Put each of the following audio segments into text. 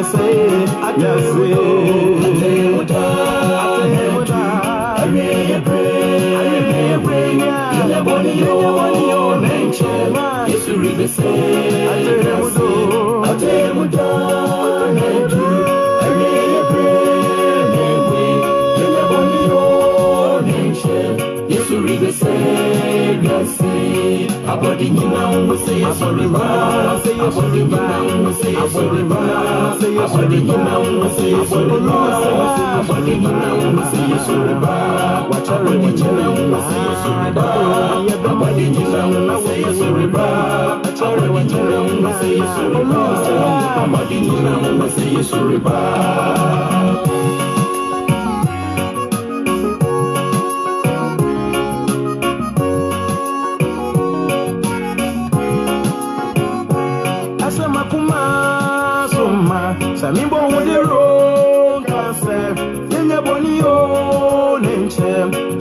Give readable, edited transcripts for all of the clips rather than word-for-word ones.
be say, I just say, Abodi nyina wo say sorry ba abodi nyina wo say sorry ba abodi nyina wo say sorry ba abodi nyina wo say sorry ba abodi nyina wo say sorry ba abodi nyina wo say sorry ba abodi nyina wo say sorry ba abodi nyina wo say sorry ba. Samimbo wudero kase Yenya boni o nenche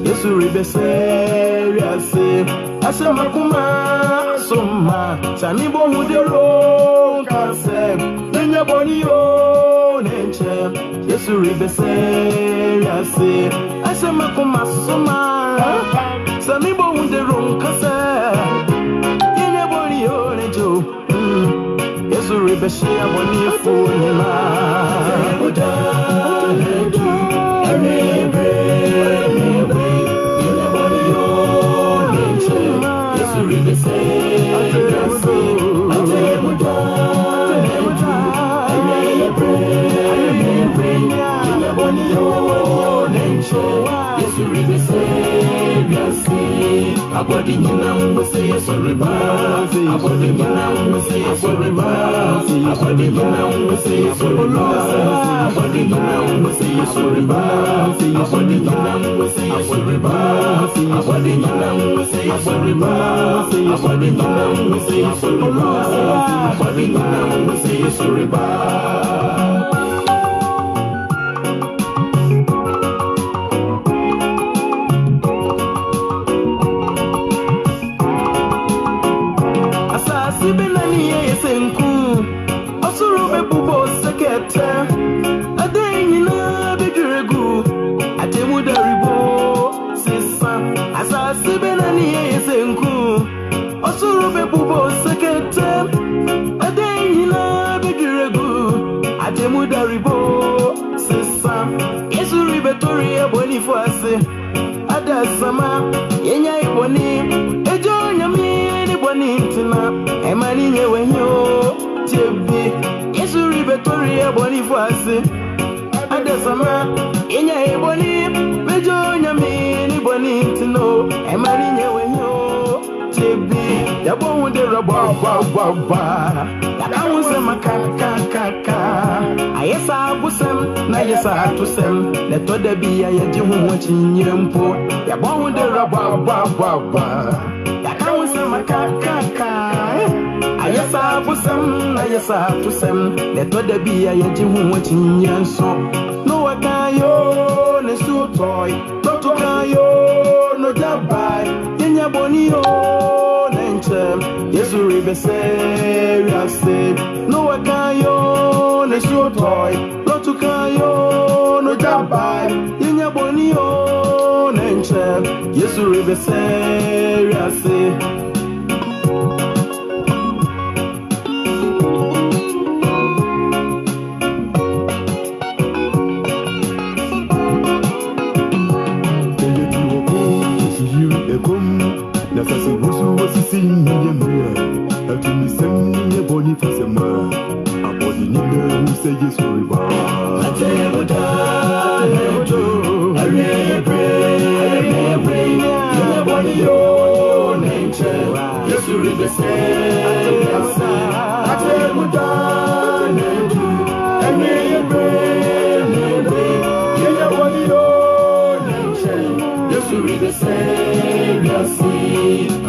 Yesu ribese riase Asema kuma soma Samimbo wudero kase Yenya boni o nenche Yesu ribese riase Asema kuma soma Samimbo wudero kase Yenya boni o nenche Yesu ribeshi aboni funima Yesu ribeshi Abodi nyina wo say sorry ba abodi nyina wo say sorry ba abodi nyina wo say sorry ba abodi nyina wo say sorry ba abodi nyina wo say sorry ba abodi nyina wo say sorry ba abodi nyina wo say sorry ba abodi nyina wo say sorry ba. Sama yenya iboni ejo nyami ni boni ntina emani nyewe hyo tebi Yesu ribetori eboni fuase ada sama yenya iboni ejo nyami ni boni ntino emani nyewe hyo tebi yabo hunde roba ba yakamu sema kaka ayesa busem na yesa atusem leto da biya yaji hu chinyempo yabo hunde roba ba yakamu sema kaka ayesa busem na yesa atusem leto da biya yaji hu chinyenso no wakayo ne sutoy totukayo no jabai yenya bonio Yesu ribese riase no wakayo ne sutoy lotukayo no jabai yenya bonio nenche Yesu ribese riase say yes for riba.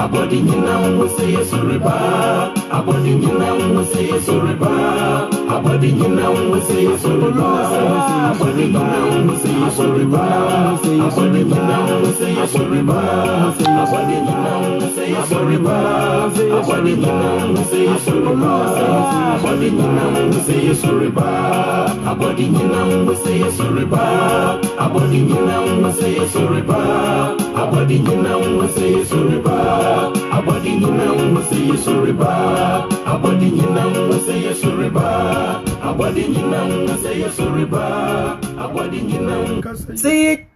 Abodi nyina wo say yes for riba. abodi nyina unse yesoriba abodi nyina unse yesoriba abodi nyina unse yesoriba abodi nyina unse yesoriba abodi nyina unse yesoriba abodi nyina unse yesoriba abodi nyina unse yesoriba abodi nyina unse yesoriba abodi nyina unse yesoriba abodi nyina unse yesoriba abodi nyina unse yesoriba abodi nyina unse yesoriba abodi nyina unse yesoriba abodi nyina say it.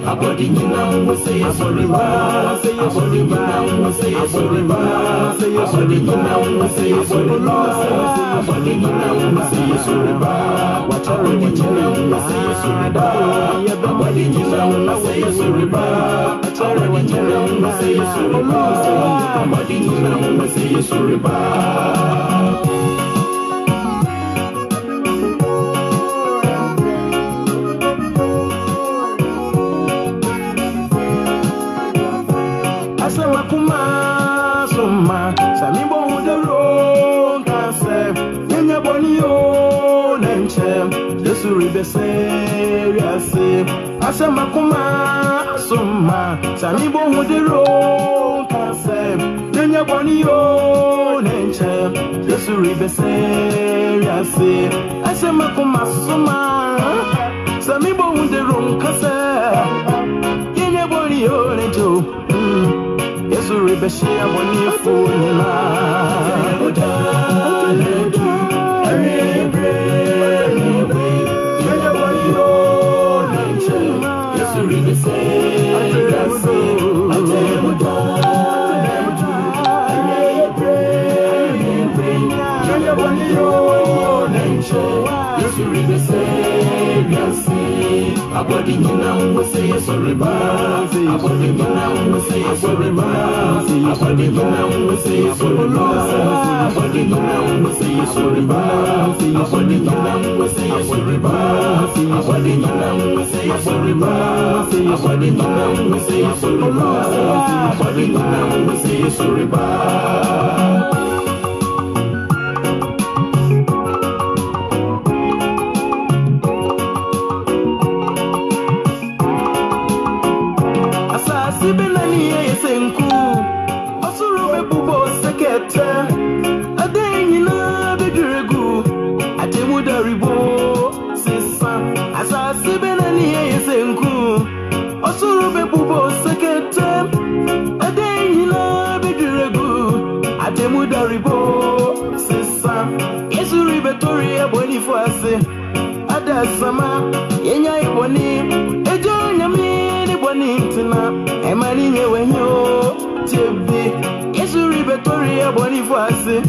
Abodi nyina unse yesoriba abodi nyina unse yesoriba abodi nyina unse yesoriba abodi nyina unse yesoriba abodi nyina unse yesoriba abodi nyina unse yesoriba abodi nyina unse yesoriba abodi nyina unse yesoriba Asama kuma soma sami bo hudero kase nenya boni yo nenche Yesu ribese yase asama kuma soma sami bo hudero kase nenya boni yo nencho Yesu ribese boni funina Abodi nyina unse yesoriba abodi nyina unse yesoriba abodi nyina unse yesoriba abodi nyina unse yesoriba abodi nyina unse yesoriba abodi nyina unse yesoriba abodi nyina unse yesoriba abodi nyina unse yesoriba Sama yenya iboni ejo nyami ni boni tina emani nyewe nyo tibi Yesu ribetori eboni fuase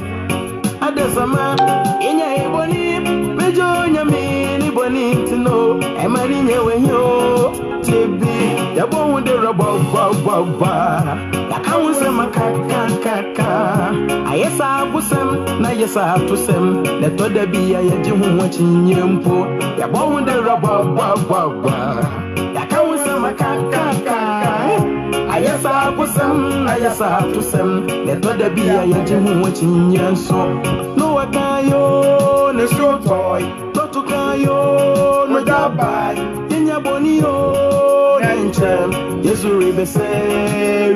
adasama yenya iboni ejo nyami ni boni tino emani nyewe nyo tibi yabo hunde roba yakawuse makaka ayesa busem na yesa tusem leto da biya yaji hu wachinyempo yabo hunde roba yakawuse makaka ayesa busem na yesa tusem leto da biya yaji hu wachinyenso no wakayo ne so toy totukayo no dabai yenya boniyo Yesu ribese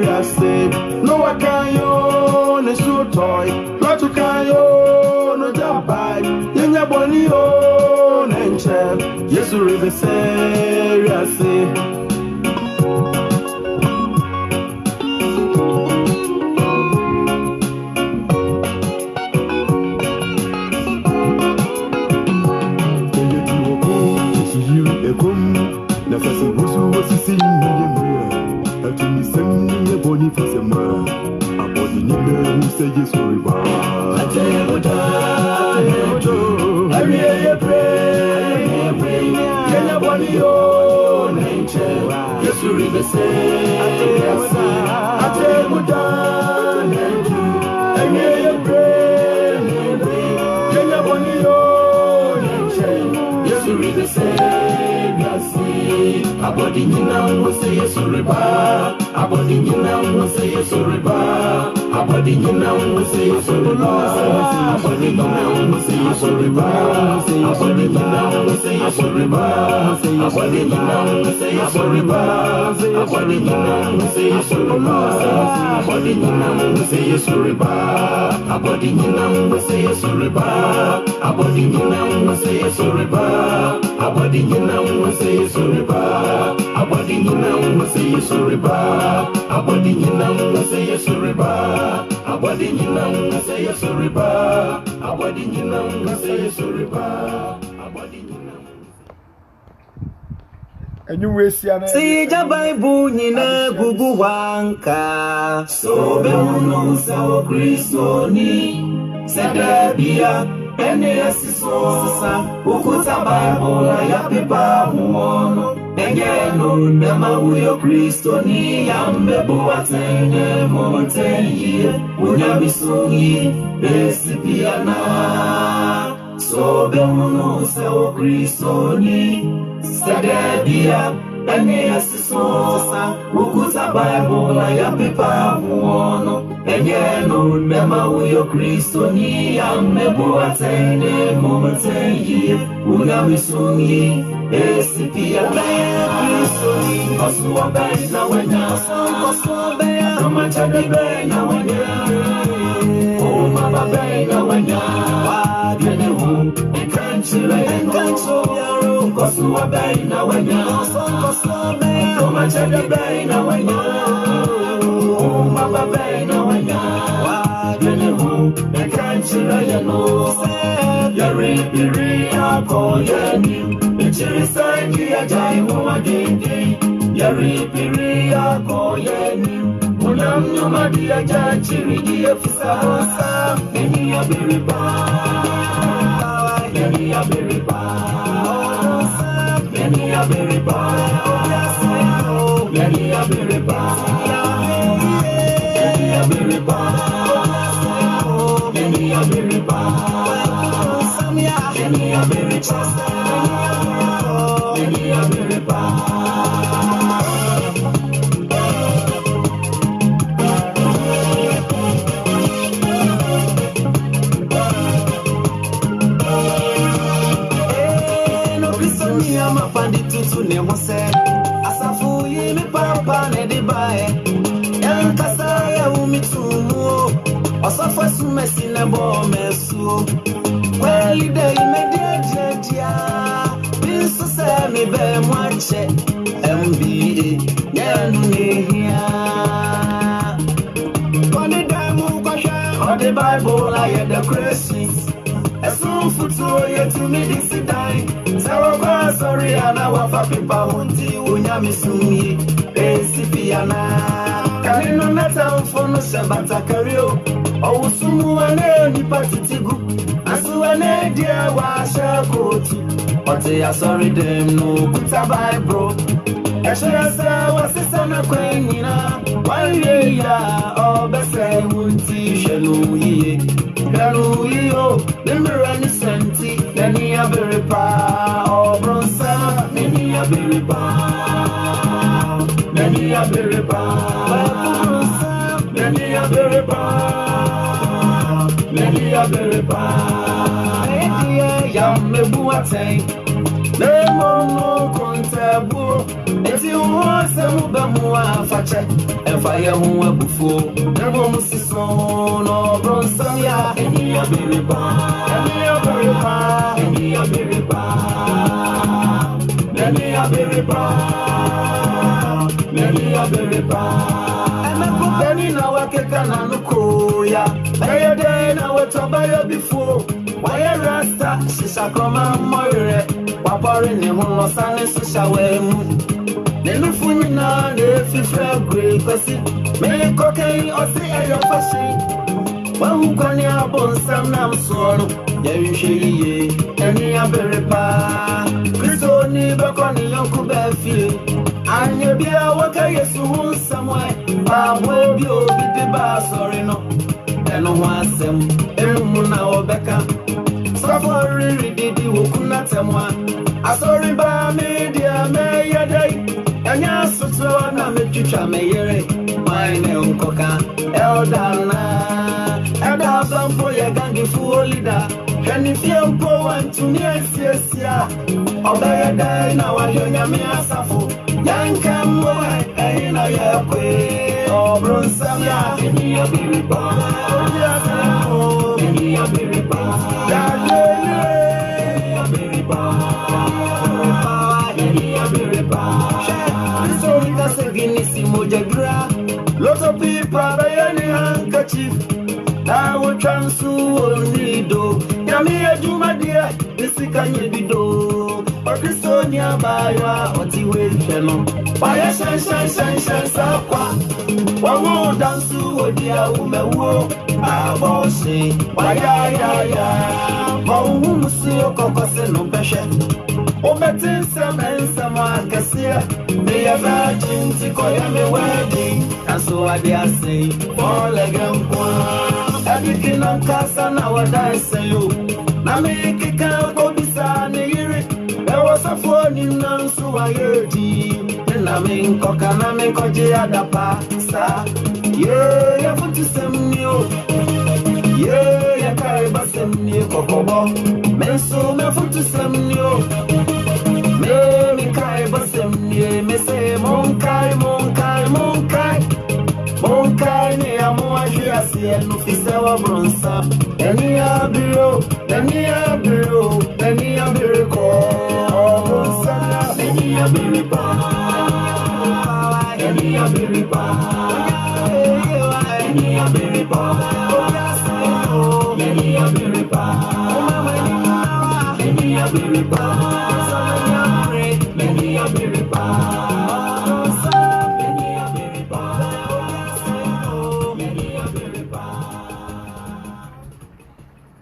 yase no wakayo ne sutoy latukayo no jabai yenya boni o ne Yesu rebe seriase. Nafasi busu wasisi nyemwe atumi semye boni fasema abodi nyime muse Yesu riba Atebuda yejo ariye pray kenya boni yo nenche Yesu riba se atebuda yejo ariye pray kenya boni yo nenche Yesu riba se Abodi nyina wose Yesu riba Abodi nyina wose Yesu riba Abodi nyina wose Yesu riba Abodi nyina wose Yesu riba Abodi nyina wose Yesu riba Abodi nyina wose Yesu riba Abodi nyina wose Yesu riba Abodi nyina wose Yesu riba Abodi nyina wose Yesu riba Abodi nyina wose Yesu riba Abodi nyina wose Yesu riba Abodi nyina wose Yesu riba Abodi nyina wose Yesu riba Abodi nyina wose Yesu riba Abodi nyina wose Yesu riba Abodi nyina Sija Bible nyina gugu wanka Sobe uno sawo Kristo ni Sedebia ene asiso sisa Ukuta Bible ya pipa muono Engeno nema uyo Kristo ni Yambebu watenge montenye Unyamisungi Esipiana Sobe uno sawo Kristo ni Sedebia ene asiso sisa Ukuta Bible ya pipa muono Engeno nema uyo Kristo ni Yambebu watenge montenye Unyamisungi Esipiana Kristo ni Kosuwa bei na wenya Kosuwa bei Kama chadi bei na wenya Mama bei na wenya Wadene hu Ekanchile yaro Kosuwa bei na wenya Kosuwa bei Kama chadi bei na wenya Mama bei na wenya Wadene hu Ekanchile yano Yari piri yako yeni Chirisangi ya jai mwa gengi Yari piri yako yeni Unamnyuma dia jai chirigi ya fisahosa Neni ya biriba Neni ya biriba Neni ya biriba Neni ya biriba Neni ya biriba Neni ya biriba Neni ya biriba Mapandi tutu ne hose asafu yimi papa ne dibae yankasa ya umitumu asafa sumesi ne bo mesu kweli de imedia bisu se mi be mwache MBA yanu nehia koni damu kwa she the Bible I the Christians Esun futu yetu mi disidai Sawa kwa sorry ana wafa pipa hunti unyamisumi Esipiana Kanino neta mfono sebata kario Ousumu wane nipatitigu Asu wane dia washa kotu Ote ya sorry dem no kuta Bible Eshirasa wasisa na kwenina Wanye ya obese hunti shelu iye Ganu iyo, limirani senti, neni ya biripa, obronsa, neni ya biripa, neni ya biripa, obronsa, neni ya biripa, neni ya biripa, neni ya mebu ateng, nemo no kontebu, eti uwase mubemu afache, efaye huwe bufo, nemo musison, obronsa ya, neni ya biripa, neni ya biripa, neni ya biripa. Penny now I can ya. By day now what about before? Why a rasta, she's a croma moire, waparin him on Sunday Saway. Then the Funina, the fish grey, pussy, make cocaine or say a your pussy. Well, who can you have on some nam swallow? There you see, any other pa. Christo never con your Kubefi. And you be a worker, yes, who somewhere. But will be the bar, sorry, no. And no one sem, Emuna or Becca. Safari did you not someone. I sorry by me, dear May day. And yes, so I'm a teacher, may my name Coca, Eldana. And I've done for your gangy fool leader. And if you're going to me, yes, yeah. Obey a day now, I hear me as a fool. Young come away, and I have quay. Oh, Bronsam, give me a baby boy. Give me a baby boy. Give me a baby boy. Give me a baby boy. So we can say, Guinnessimo Jagra. Lots of people by any handkerchief. I will transfer Nido. Yamia Juma dear, this is Canadido. Or Christonia by what you will channel. Why a shine, Sapa. Why won't dance to a dear woman? I won't say, why, ya. Oh, whom see your cocos and no passion. Oh, Metin, some and some one can see. They are virgin to call me wedding. And so I dare say, all again. Everything on Casa nowadays, say you. Now make it count for this and there was a phone in Nansu, I heard you. And I mean, Coca, make a Jada pasta. Yeah, you put to some new. Yeah, you carry back some new Cocobo. Men so me put to some new. Me carry back some new. Me say, Monkai. Monkai, ne amo ajiasi enu fisewa bronsa. Eni abiro ko bronsa. Eni abiripa.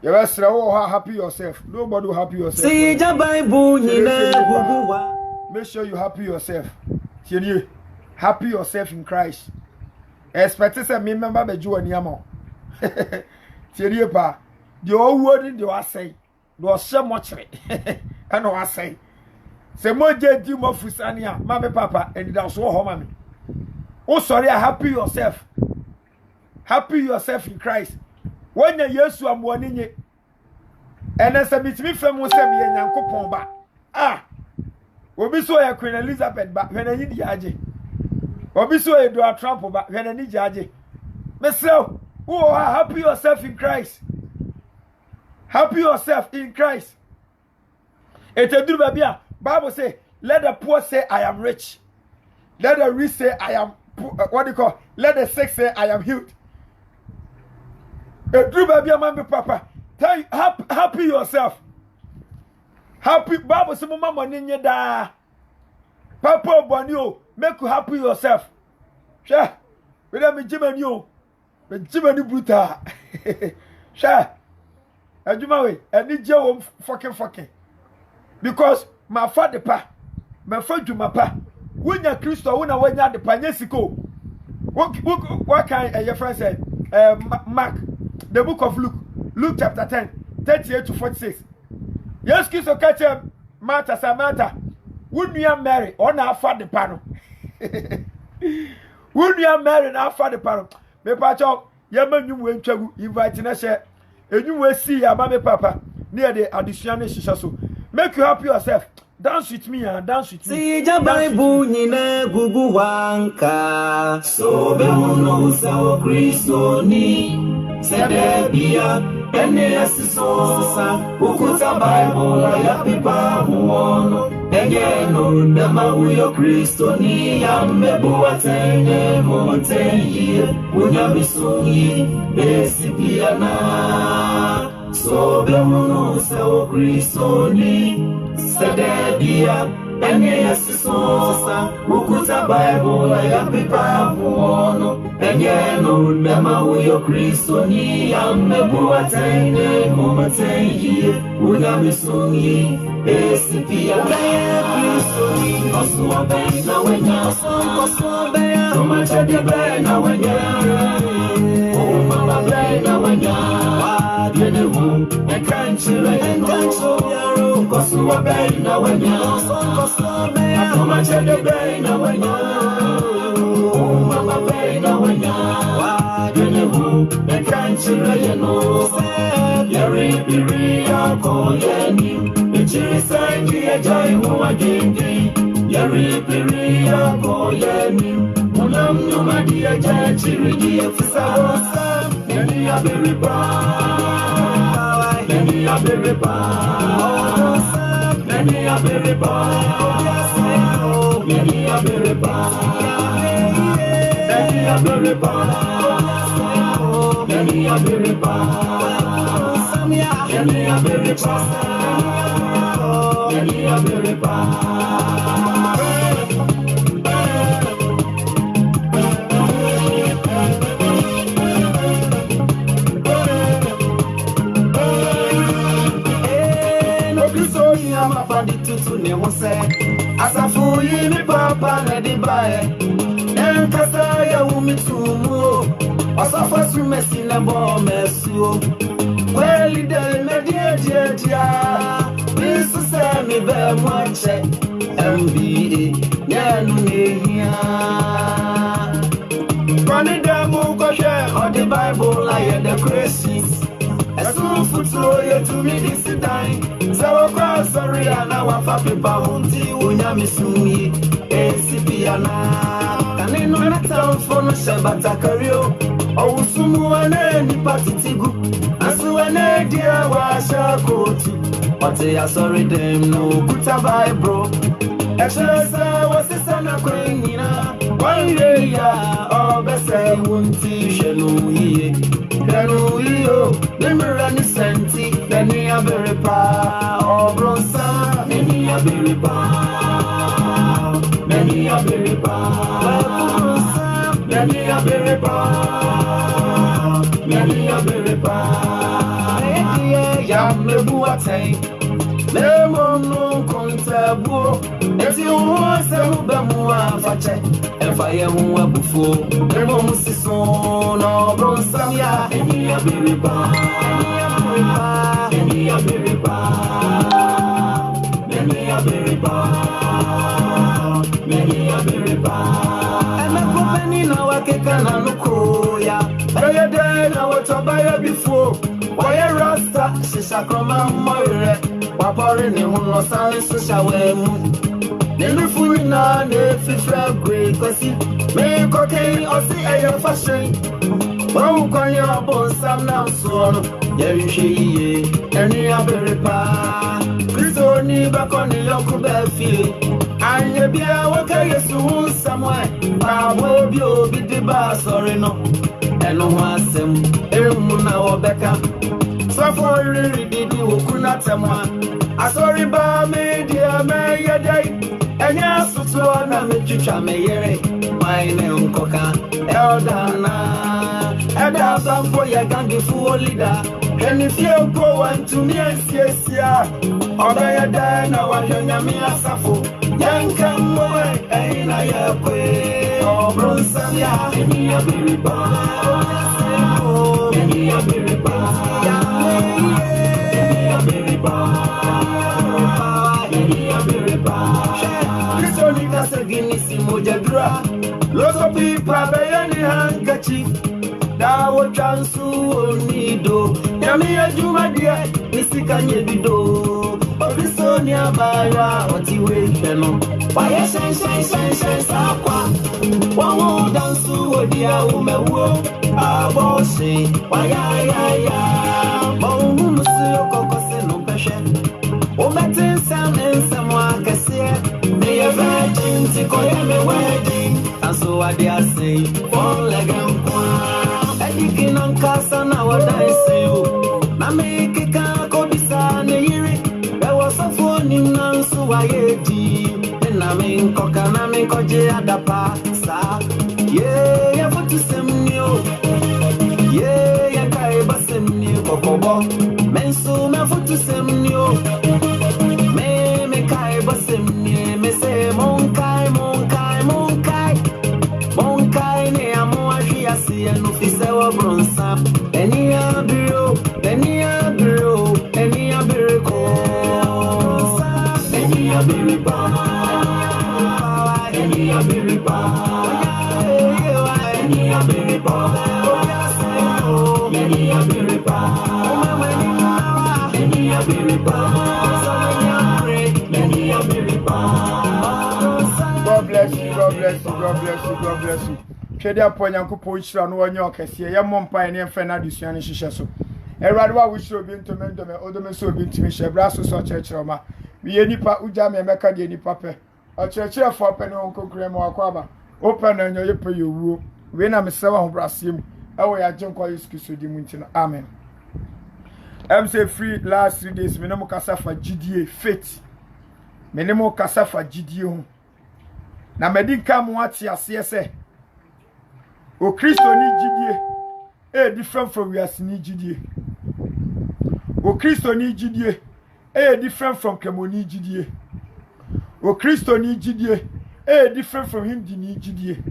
Yes, happy yourself. Nobody will happy yourself. See the Bible, make sure you happy yourself. Happy yourself in Christ. Expect to say me member be Jew and Yamo. Pa, the old word they was say, was so much. I know I say. Say more dead you more Fusania, Mamma Papa, and that's so home. Oh, sorry, happy yourself. Happy yourself in Christ. When you yesu amwani nye ene se bitimi fam wo se me nyankopon ba obi so ya Queen Elizabeth ba hwena yi di age obi so ya Donald Trump ba hwena ni age mesel who happy yourself in Christ. Happy yourself in Christ. Eteduru ba bia Bible say let the poor say I am rich, let the rich say I am what do you call, let the sick say I am healed. A true baby, my papa. Tell you, happy yourself. Happy Bible, some mama ninja da. Papa Bonio, make you happy yourself. Sure. Without me, Jim and you. But Jim and you, Buta. Sure. And you, my way, I need you fucking. Because my father, pa, my friend to my pa. When you're Christo, when you're the Panesiko. What kind your friend said? Mark. The book of Luke chapter 10, 38 to 46. Yes, Christo catch Martha, Samantha. Wouldn't you marry or not for the panel? Wouldn't you marry now for the panel? Me pacho, Yaman, you went to invite in a share, and you will see your mammy papa near the additional Shishasu. Make you happy yourself. Dance with me and dance with me. See the Bible, Nina Gugu Wanka. So, Bemono, Sao Christo, ni. Sedebia, Ene Sisosa, Ukuta Bible, ya pipa muono, Enyeno Nama Uyo Kristo ni Amebu Atene Montenye Unyamisungi Besipiana So Bemuno Sao Kristo ni Sadebia Enye Sisa Ukuta Bible ya pipa Muono Enyeno Nama Uyo Kristo ni Amebu Atene Montenye Unyamisungi Besipiana Osuwa be na wenya, osuwa be ya. Tomacha de be na wenya, oh mama be na wenya. Wadiene hu, ekanchire yaro. Osuwa be na wenya, osuwa be ya. Tomacha de be na wenya, oh mama be na wenya. Wadiene hu, ekanchire yano. Yari biri ya koyeni. Chirisanji ajai huwa gengi Yari piri ya koyeni Munam nyumadi ajai chirigi ya fisawosa Neni ya biripa Neni ya biripa Neni ya biripa Neni ya biripa Neni ya biripa Neni ya biripa Neni ya biripa Neni ya biripa No Kristo ni amapadi tutu ne wose Asafu yi mi papa na di bae Enkasa ya umitumu Asafa su mesi na bo mesu Kweli de mediedia Bisu se mi be mwache MBA Nyenu nyehia Kwani demu koshe On the Bible I the crisis Esu futuo yetu mi disidai Sewa kwa sorry ana wafa pipa hunti Unyamisuyi Esipiana Kanino na tamfono shebata kario Ousumu wane nipa titigu Asu wane dia washa kotu Wate ya sorry dem no kuta Bible Eshesa wasisa na kwenyina Wanye ya obese wunti Shenu hiye Shenu hiyo Nimira ni senti Neni ya biripa Obronsa Neni ya biripa Neni ya biripa Neni ya biripa Neni ya biripa Ya mebu atay Lemo no kontabu Eti uwa se ube muwa fache Efa ye muwa bufo Lemo musiso No bronsam ya Neni ya biripa Neni ya biripa Neni ya biripa Neni ya biripa Eme kupeni na wakeka na nuko ya Baya de na watobaya bifo Waye rasta shisha koma moire Wapori ni huno sani susha wemu Nilifu na nefifra grey Kwesi me kokeini osi eye fashion Wawu kwenye wabonsam na msuono Yeri shiye Eni ya biripa Kristo ni bakoni yoku befi Anye biya wake yesu samwe Bawo biyo bidiba sorry no Enu wasem Emu na wabeka Safo riri didi ukuna temwa Asori ba media me yedei Enya sutuwa na mechicha me yere Maine unkoka Eldana Eda zampo ya gangi fuo lida Eni fie uko wantumie siesia Obe yedei na wanyonyami asafo Yanka mwe Eina yekwe Obronsam ya Eni ya biripa Eni ya biripa Eni ya biripa Eni ya biripa Kristo nikase ginisi moja dura Loso pipa beyeni handkerchief Dawo chansu onido Yami ya jumadia nisika nyebido Obiso ni abaya otiwe keno Waye shen sakwa Wawo dansu odia umewo Aboshe Wayayaya Maungu musu yoko kose numpeshe Umetin sam ensem wakasiye Wadi I say, fall like I'm one. Edikin on Casa now, what I say, I make a car, Bisa, Neri. There was a phone in Nansu, I and I mean, Kokana, make Koje at the past. Yeah, put to some new. Yeah, Kaiba sem new, Kokobo. Mensu, me put to some new. Me Kaiba sem new, me say, Monkai, ne amo asi and officer of Bronsa. Any abiro, any abiro, any abirico. Any abiriba, any abiriba, any abiriba, any abiriba, any abiriba, any abiriba. God bless you, God bless you, God bless you, God bless you. Shedia po Nyankopon hira no onye okese ye mompa ne mfa na adusua ne hihye so. Erade wa wuhiro obi ntomendo me odome so obi ntimi hye bra so so kyerkyere ma. Me ye nipa uja me meka de nipa pe. O kyerkyere fo pe ne onkokure ma akwaba. Open na nyo ye pe ye wuo. We na me sewa ho brasem. Ewo ya jenko Yesu Kristo di mu ntino. Amen. Say free last 3 days me no mo kasa fa gidie faith. Me ne mo kasa fa gidie ho. Na medinka mo ati ase se o Kristo ni gidie different from we as ni gidie. O Kristo ni gidie different from kemoni gidie. O Kristo ni gidie different from him di ni gidie.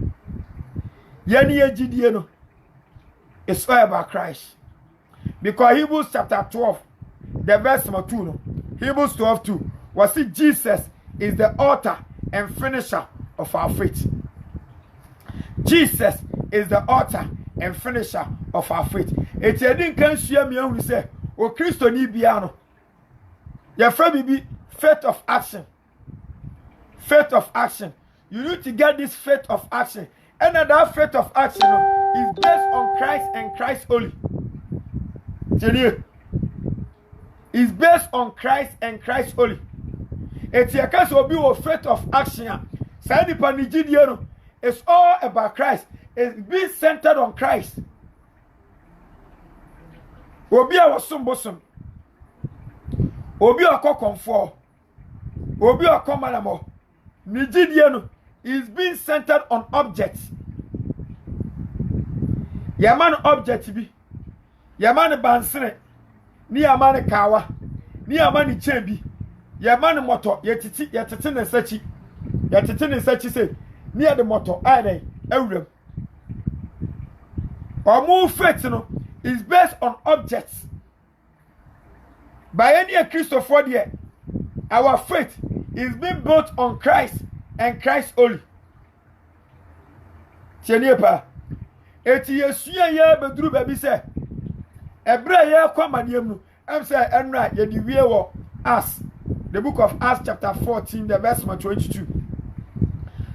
Yani ye gidie no, it's all about Christ. Because Hebrews chapter 12 the verse number 2 no, Hebrews 12:2 was it Jesus is the author and finisher of our faith. Jesus is the author and finisher of our faith. It's a didn't can share me only say, O Christo ni biano. Your friend be faith of action. Faith of action. You need to get this faith of action. And that faith of action is based on Christ and Christ only. It's based on Christ and Christ only. It's a case of your faith of action. Sadi Panigidiano. It's all about Christ. It's being centered on Christ. Obi a wasum bosom. Obi a comfort. Obi a malamo. Nigidiano is being centered on objects. Yaman object be. Yaman bansene. Ni yaman kawa. Ni yaman chembi. Yaman moto. Yetiti ne sechi. Yetiti ne sechi say. Near the motor, I Eurem. Our move faith is based on objects. By any Christopher dear, our faith is being built on Christ and Christ only. Cheniepa, eti yesuya ye bedru baby say. Ebra ye kwama niemu. Am say enra ye di wie wo Acts. The book of Acts chapter 14 the verse 22.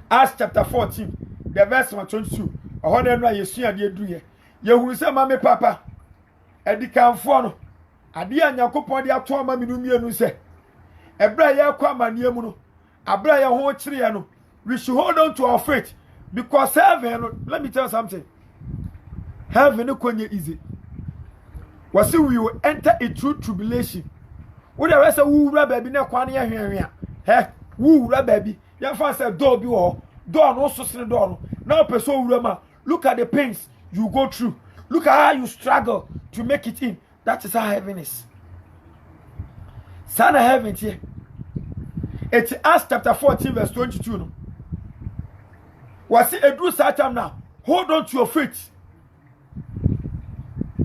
Acts chapter 14, the verse 22. Oh, then why you see a dear do ye? You will say, Mammy, Papa, at the Canfono. A dear Yacopo, the Atoa Mammy, no say. A braya come and yemuno. A braya ho triano. We should hold on to our faith because heaven, let me tell you something. Heaven is easy. Was we will enter a true tribulation. What the rest of woo baby na kwania here. He woo baby. Your father said, door be all. Door no so sin door. Now person rema. Look at the pains you go through. Look at how you struggle to make it in. That is how heaven is. Son of heaven here. It's Acts chapter 14 verse 22. No? Was it a do time now? Hold on to your faith.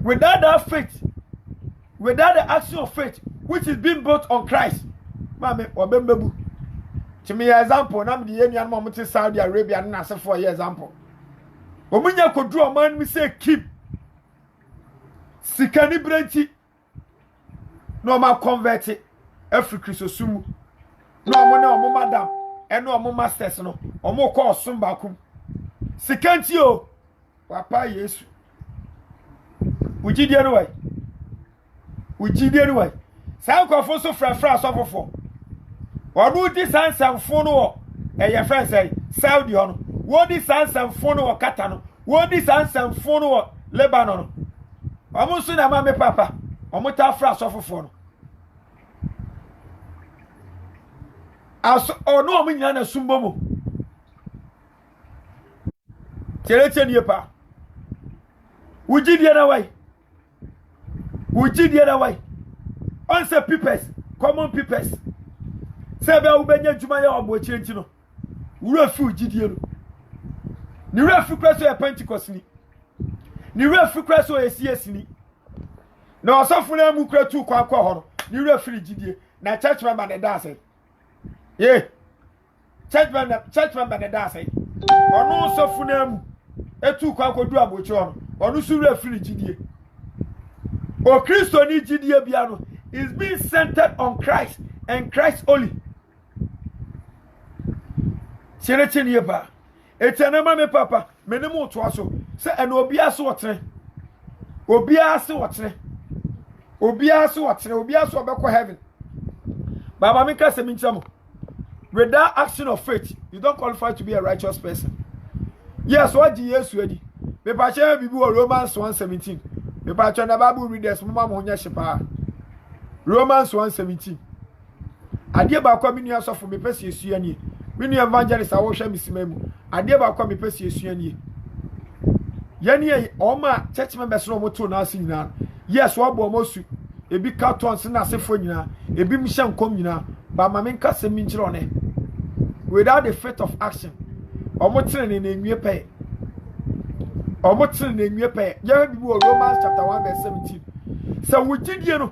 Without that faith, without the action of faith, which is being built on Christ, Mame or Bembebu. To me, example, now the Indian moment in Saudi Arabia, and I for example. When you could draw a man, we say keep Sikani Brenti. No more convert it. Every Christosumu. No more, no madam, and no more masters, no, or more call Sumbakum. Sikantio, Papa, yes. We did anyway. We did anyway. Sound of also fra suffer for. Or do this answer for no, and your friend say, Saudi on wodi sansam fono wo kata no wodi sansam fono wo Lebanon omo so na ma me papa omo ta fra asofofo no aso ono omo nyina na sumbomo tere nie pa wujidie na wai on say pipes common pipes say be ubenya djuma ya obo chirenti no wura fi wujidie no ni wura fi kwaso ya Pentecost ni wura fi kwaso ya CS ni na osofo na mu kratu kwa ho no ni wura fi wujidie na church member na da say church member na da say ono osofo na mu etu kwa kodu abochi ono onu su refri gidie o Kristo ni gidie bia no is being centered on Christ and Christ only chere nie ba etena ma me papa menemu to aso se ena obia so wotre obia se wotre obekọ heaven baba me ka se mi nchamo without action of faith you don't qualify to be a righteous person. Yes, what Jesus ready. Me pa che bibi wo Romans 1:17. Me pa che na Bible readers mama mo nya hyepa. Romans 1:17. Ade ba kwa me nua sofo me pese esu ani. Me nua evangelist awo hwe misima mu. Ade ba kwa me pese esu ani. Yani o ma church members no moto na ase nyina. Yes, wo bo mo su. Ebi cartons na asefo nyina. Ebi mhye nkom nyina. Ba ma me nka se mi nkyere one. Without the faith of action. Omotrene na enwie pe. Ya bibi wo Romans chapter 1:17. Say wugidie no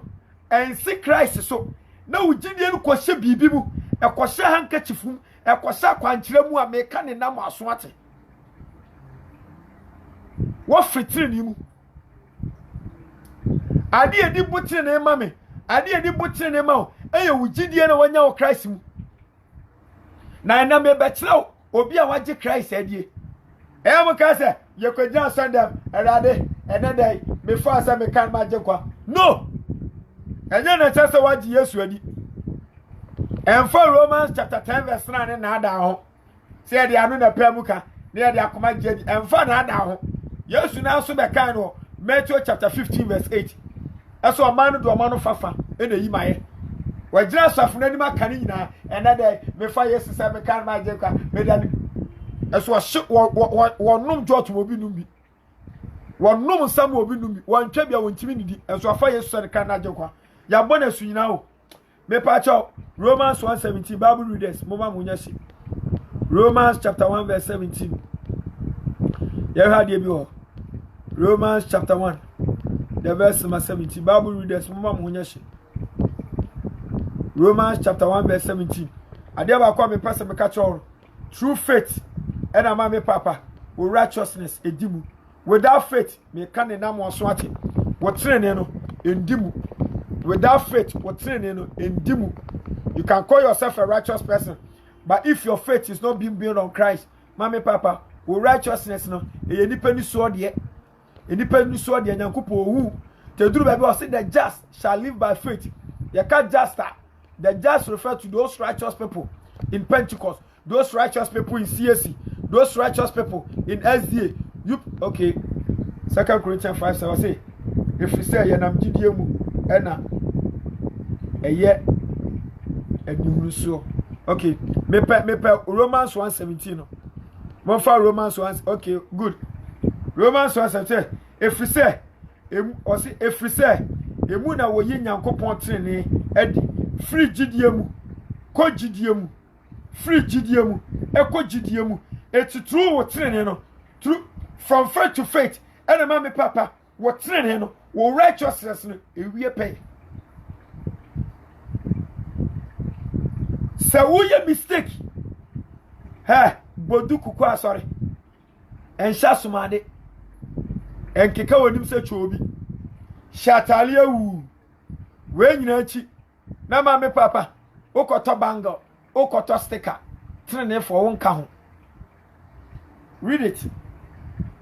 ensi Christ so. Na wugidie no kwose bibi mu. Ekose hankachifum, ekose akwankyere mu a meka ne nam aso ate. Wo fitire ni mu. Ade edi butire na ema me. Ade edi butire na ema o. Eye wugidie na wanya wo Christ mu. Na na me bekyerɛ obi a waje Christ adie mo ka se ye kwagina Sunday erade enedai me fa se me kan ma je kwa no enye na che se waje Yesu adi for Romans chapter 10 verse 9 na ada ho se ye de anu na pa mu ka na ye de akoma je adi for na ada ho Yesu na so be kan no Matthew chapter 15 verse 8 eso o man do o man fafa e na yi maye wajira safuna ni makani nyina enedai me fa Yesu se me kan ma je kwa me dani eso wonnom jot mo bi numbi wonnom sam obi numbi wantwa bia wontimi nidi eso afa Yesu se kan na je kwa ya bona su nyina o me pa cha Romans 1:17 Bible readers mama munya si Romans chapter 1 verse 17 ya ha de bi ho Romans chapter 1 the verse 17 Bible readers mama munya si Romans chapter 1 verse 17 ade ba kwa me pese me ka cha true faith and ama me papa with righteousness edimu without faith me kan na mo so ate wo trene no endimu without faith wo trene no endimu you can call yourself a righteous person but if your faith is not being built on Christ mama papa with righteousness no e nipa ni so de nyankopo ohu te duru ba bi o say the just shall live by faith you can't just the just refer to those righteous people in Pentecost, those righteous people in CSC, those righteous people in SDA. You okay? 2 Corinthians 5:7 say, if you say yanam gidie mu ena eye enumuso. Okay, me pe Romans 1:17 no. Mo fa Romans 1. Okay, good. Romans 1:17. If you say emu na wo yi Nyankopon trene edi free gidie mu ko gidie mu free gidie mu eko gidie mu it's true wo trene no true from faith to faith and ma me papa wo trene no wo righteousness no ewie pay se wo ye mistake boduku kwa sorry ensha sumade enkeka wonim se chobi shatale wu we nyina chi na ma me papa okoto bangle okoto sticker trene for won ka ho read it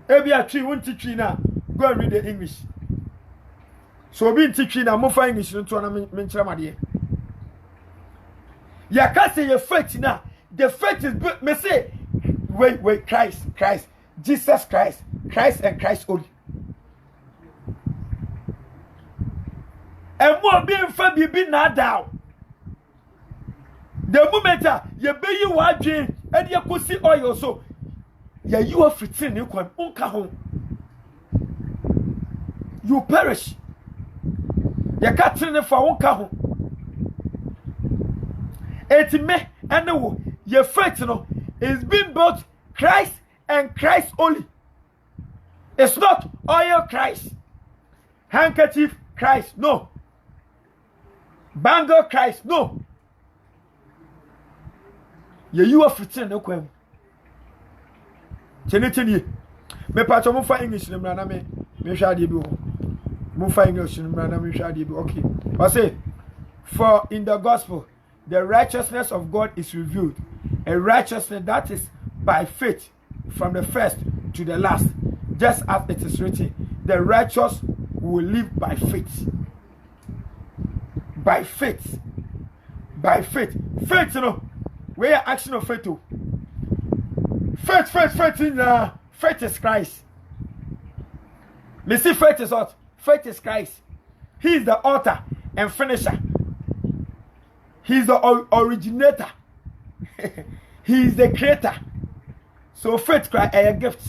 ebi atwi wonti twi na go and read the English so bi nti twi na mo fa English no to na me nkyere made ya ka say your faith na the faith is me say wait, Christ, Jesus Christ and Christ only. And more being fabi be not down. The moment you be you watching and you could see oil so yeah you are fitting you can unka home. You perish. You can't train for unka home. It's me and the your faith no is being built Christ and Christ only. It's not oil Christ, handkerchief Christ, no. Bangle Christ, no. You are fitting no kwem. Cheneteni. Me patcho mo fa English na na me hwade bi ho. Mo fa English na me hwade bi. Okay. I say for in the gospel the righteousness of God is revealed. A righteousness that is by faith from the first to the last. Just as it is written, the righteous will live by faith. By faith. By faith. Faith, you know, where are action of faith to? Faith is Christ. You see, faith is what? Faith is Christ. He is the author and finisher. He is the originator. He is the creator. So faith cry a gift.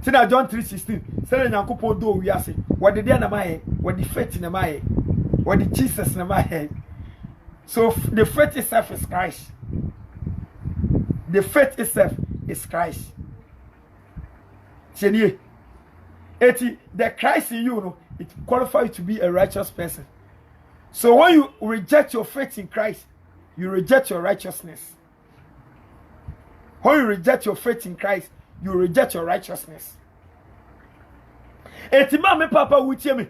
See now John 3:16. Say Nyankopon do we ase. What the na my what the faith na my what the Jesus na my. So the faith itself is Christ. The faith itself is Christ. Chenye. Eti the Christ in you know, it qualifies you to be a righteous person. So when you reject your faith in Christ, you reject your righteousness. When you reject your faith in Christ, you reject your righteousness. Eti mama papa wutie me.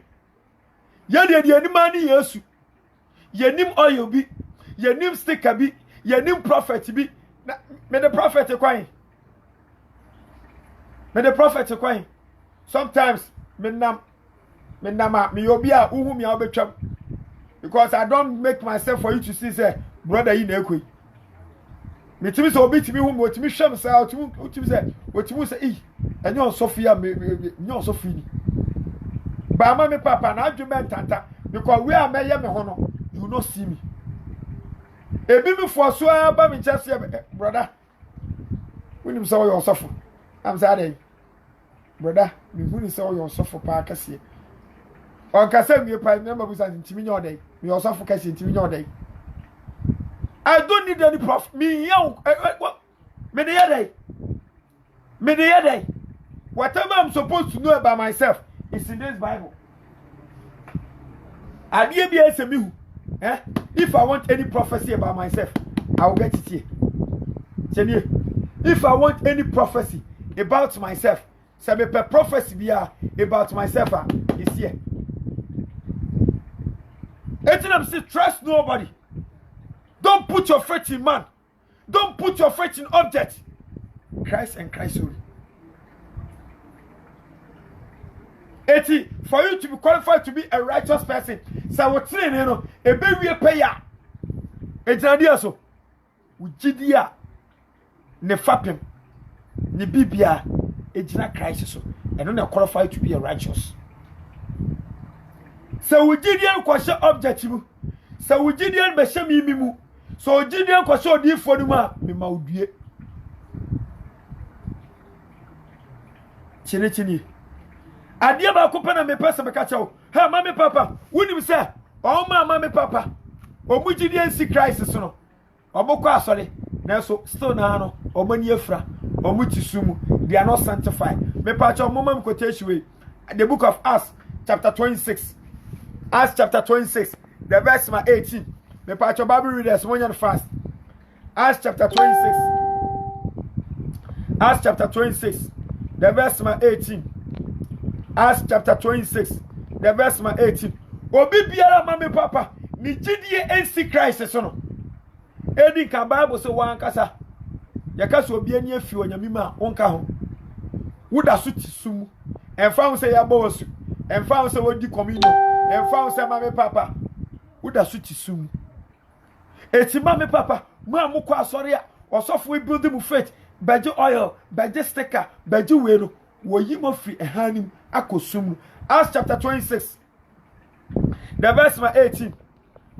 Ye de ni mani Yesu. Ye nim oil bi, ye nim sticker bi, ye nim prophet bi. Na me the prophet kwan. Me the prophet kwan. Sometimes me nam me obi a uhu me obetwam. Because I don't make myself for you to see say brother you na ekoi. Me timi so obi timi hu mo timi hwam say timi say otimi say eh enyo Sofia me nyo Sofia ni. Ba ma me papa na adwuma ntanta because we are me me ho no you no see me. Ebi me for so ba me chase brother. We nim say you suffer. I'm sorry. Brother, me hu ni say you suffer pa kase. On kase me pa me mabusa ntimi nyo dey. Me suffer kase ntimi nyo dey. I don't need any prof. Me young. Me the other day. Whatever I'm supposed to know about myself is in this Bible. If I want any prophecy about myself, I will get it here. If I want any prophecy about myself, say prophecy be about myself, it's here. I'm saying trust nobody. Don't put your faith in man. Don't put your faith in object. Christ and Christ only. For you to be qualified to be a righteous person, so what's in a baby payer. It's an idea so. Ujidia ne fapim ne bibia ejina Christ so. And not qualified to be a righteous. So Ujidia question objective. So Ujidia beshami mimu. So Gideon ko so di fo ni ma me ma odue chini ade ba ko pa na me pesa me ka chawo ha ma me papa woni mi say o ma me papa o mu Gideon si Christ so no o boko asole na so still na no o mani afra o mu tisumu they are not sanctified me pa chawo mo ma me quotation we the book of Acts chapter 26 Acts chapter 26 the verse 18. Me patcho Bible readers one fast. Acts chapter 26. Acts chapter 26. The verse 18. Acts chapter 26. The verse 18. Obi biara ma me papa ni gidie ensi Christ so no. Edi ka Bible so wan kasa. Ya kasa obi ani afi onyame ma wonka ho. Woda so tisum. Emfa ho se ya bo wasu. Emfa ho se wodi communion. Emfa ho se ma me papa. Woda so tisum. Eti ma me papa, mu amukọ asori a osofu we build mu faith beje oil beje sticker beje we no wo yi mo free ehanim akosum Acts chapter 26 the verse 18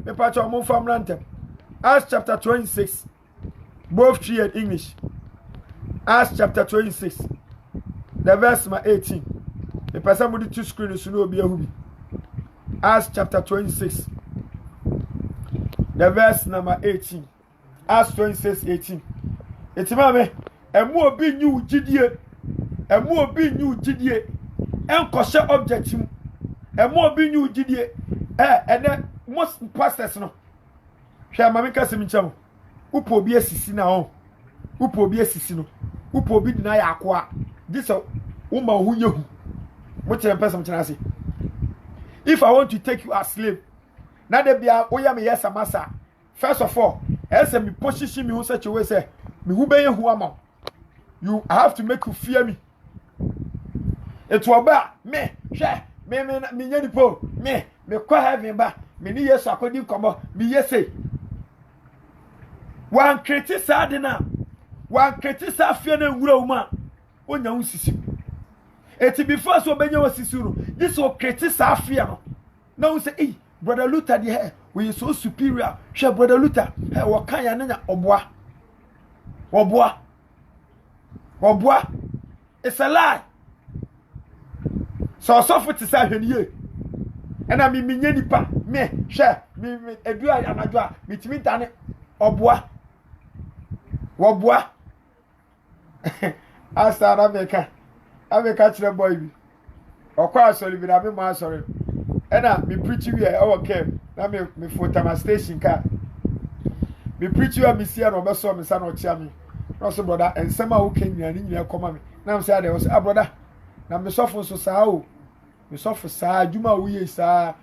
me patch on mo fam rantem Acts chapter 26 both tree and English Acts chapter 26 the verse 18 the person with the two screens no be ahubi Acts chapter 26 the verse number 18 Acts 26:18 etimame emu obi nyu gidie enkoshe objective emu obi nyu gidie ene most pastors no hwe mama kasem ncham upo obi asisi na ho upo obi asisi no upo obi dina ya akoa diso uma hu yehu mo kire person kire ase if I want to take you as slave na de bia oya me yes amasa first of all as me position me such a way say me hu be hu ama you have to make you fear me it will ba me hwe me nyani po me kwa heaven ba me ni yesu akodi nkomo me yese wan criticize na wan criticize fear na wura uma onya hu sisi eti before so benya wasisuru this will criticize fear no now say eh brother Luther the we are so superior she brother Luther hey wo kan ya na oboa it's a lie so for to say hweniye ena me nya nipa me hwe me edu anadwo a mitimi dane oboa asara America chire boy bi okwa asori bi na me ma asori ena me preach we e okay na me fotama station ka me preach we me sia no obeso me sa no chia me no so brother ensema wo kenya ni nyina koma me na me say ade was brother na me sofo so saa o me sofo saa adwuma wo ye saa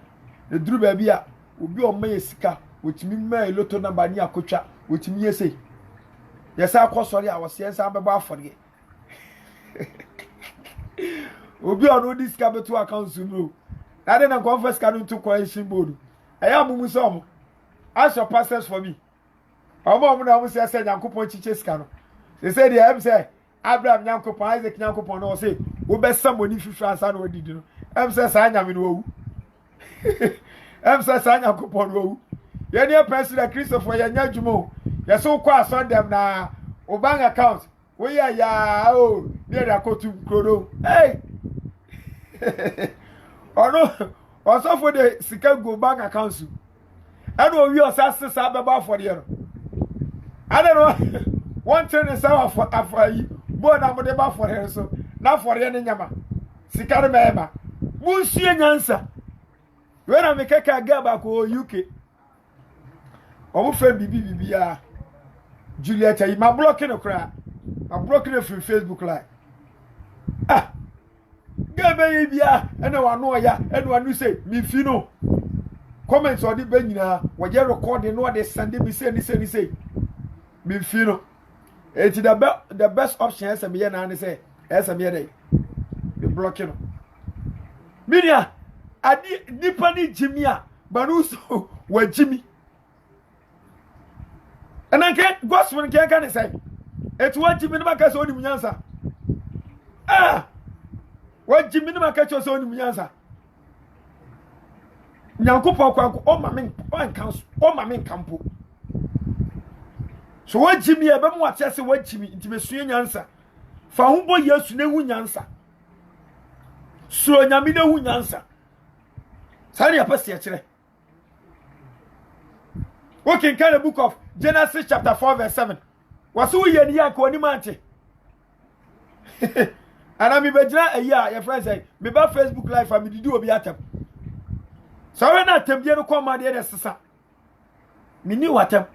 e duru ba bia obi o maye sika wotimi mai loto number ni akotwa wotimi yese yesa akosori a wose yesa beba afore obi ono dis ka beto account no na dey na confess ka no to question board aya mumu so mo ask your pastors for me omo na mo say Nyankopon chiche sika no they say the am say Abraham Nyankopon Isaac Nyankopon no say wo be samoni fifi ansa na odidi no am say sa nyame no wu am say sa Nyankopon no wu ye ne president Christopher ya nyajumo ye so kwa so dem na o bank account we ya o ne da kotu krodo hey ono also for the sika go bank account and we osase sa beba for there I don't know one thing is our for afai bo na mo de ba for here so na for here ne nyama sika re mema munsie nyansa we na me keka ga ba ko UK omo friend bibi ya Juliet yi ma blocking okra ma blocking from Facebook live gabe bia ena wano ya ena wanu say mi fi no comments odi be nyina wo je recording no de send me say mi fi no it's the best option is me na say me dey be blocking no media adi nipa ni jimi a banu so wa jimi ena ke gospel ke kan say et wa jimi na maka so oni munyansa wa jimi na maka so oni munyansa Nyankopon kwanko o ma men kampo so wa jimi e be mu atese wa jimi ntime sue nyansa fa hu bo Yesu na hu nyansa so nyame na hu nyansa sari apese kire okay in the book of Genesis chapter 4 verse 7 wasu ye ni ya ko ni mante ana mi bejira eya your friend say me ba Facebook live am didi obi atam so we na tambie no ko ma de sesa me ni watam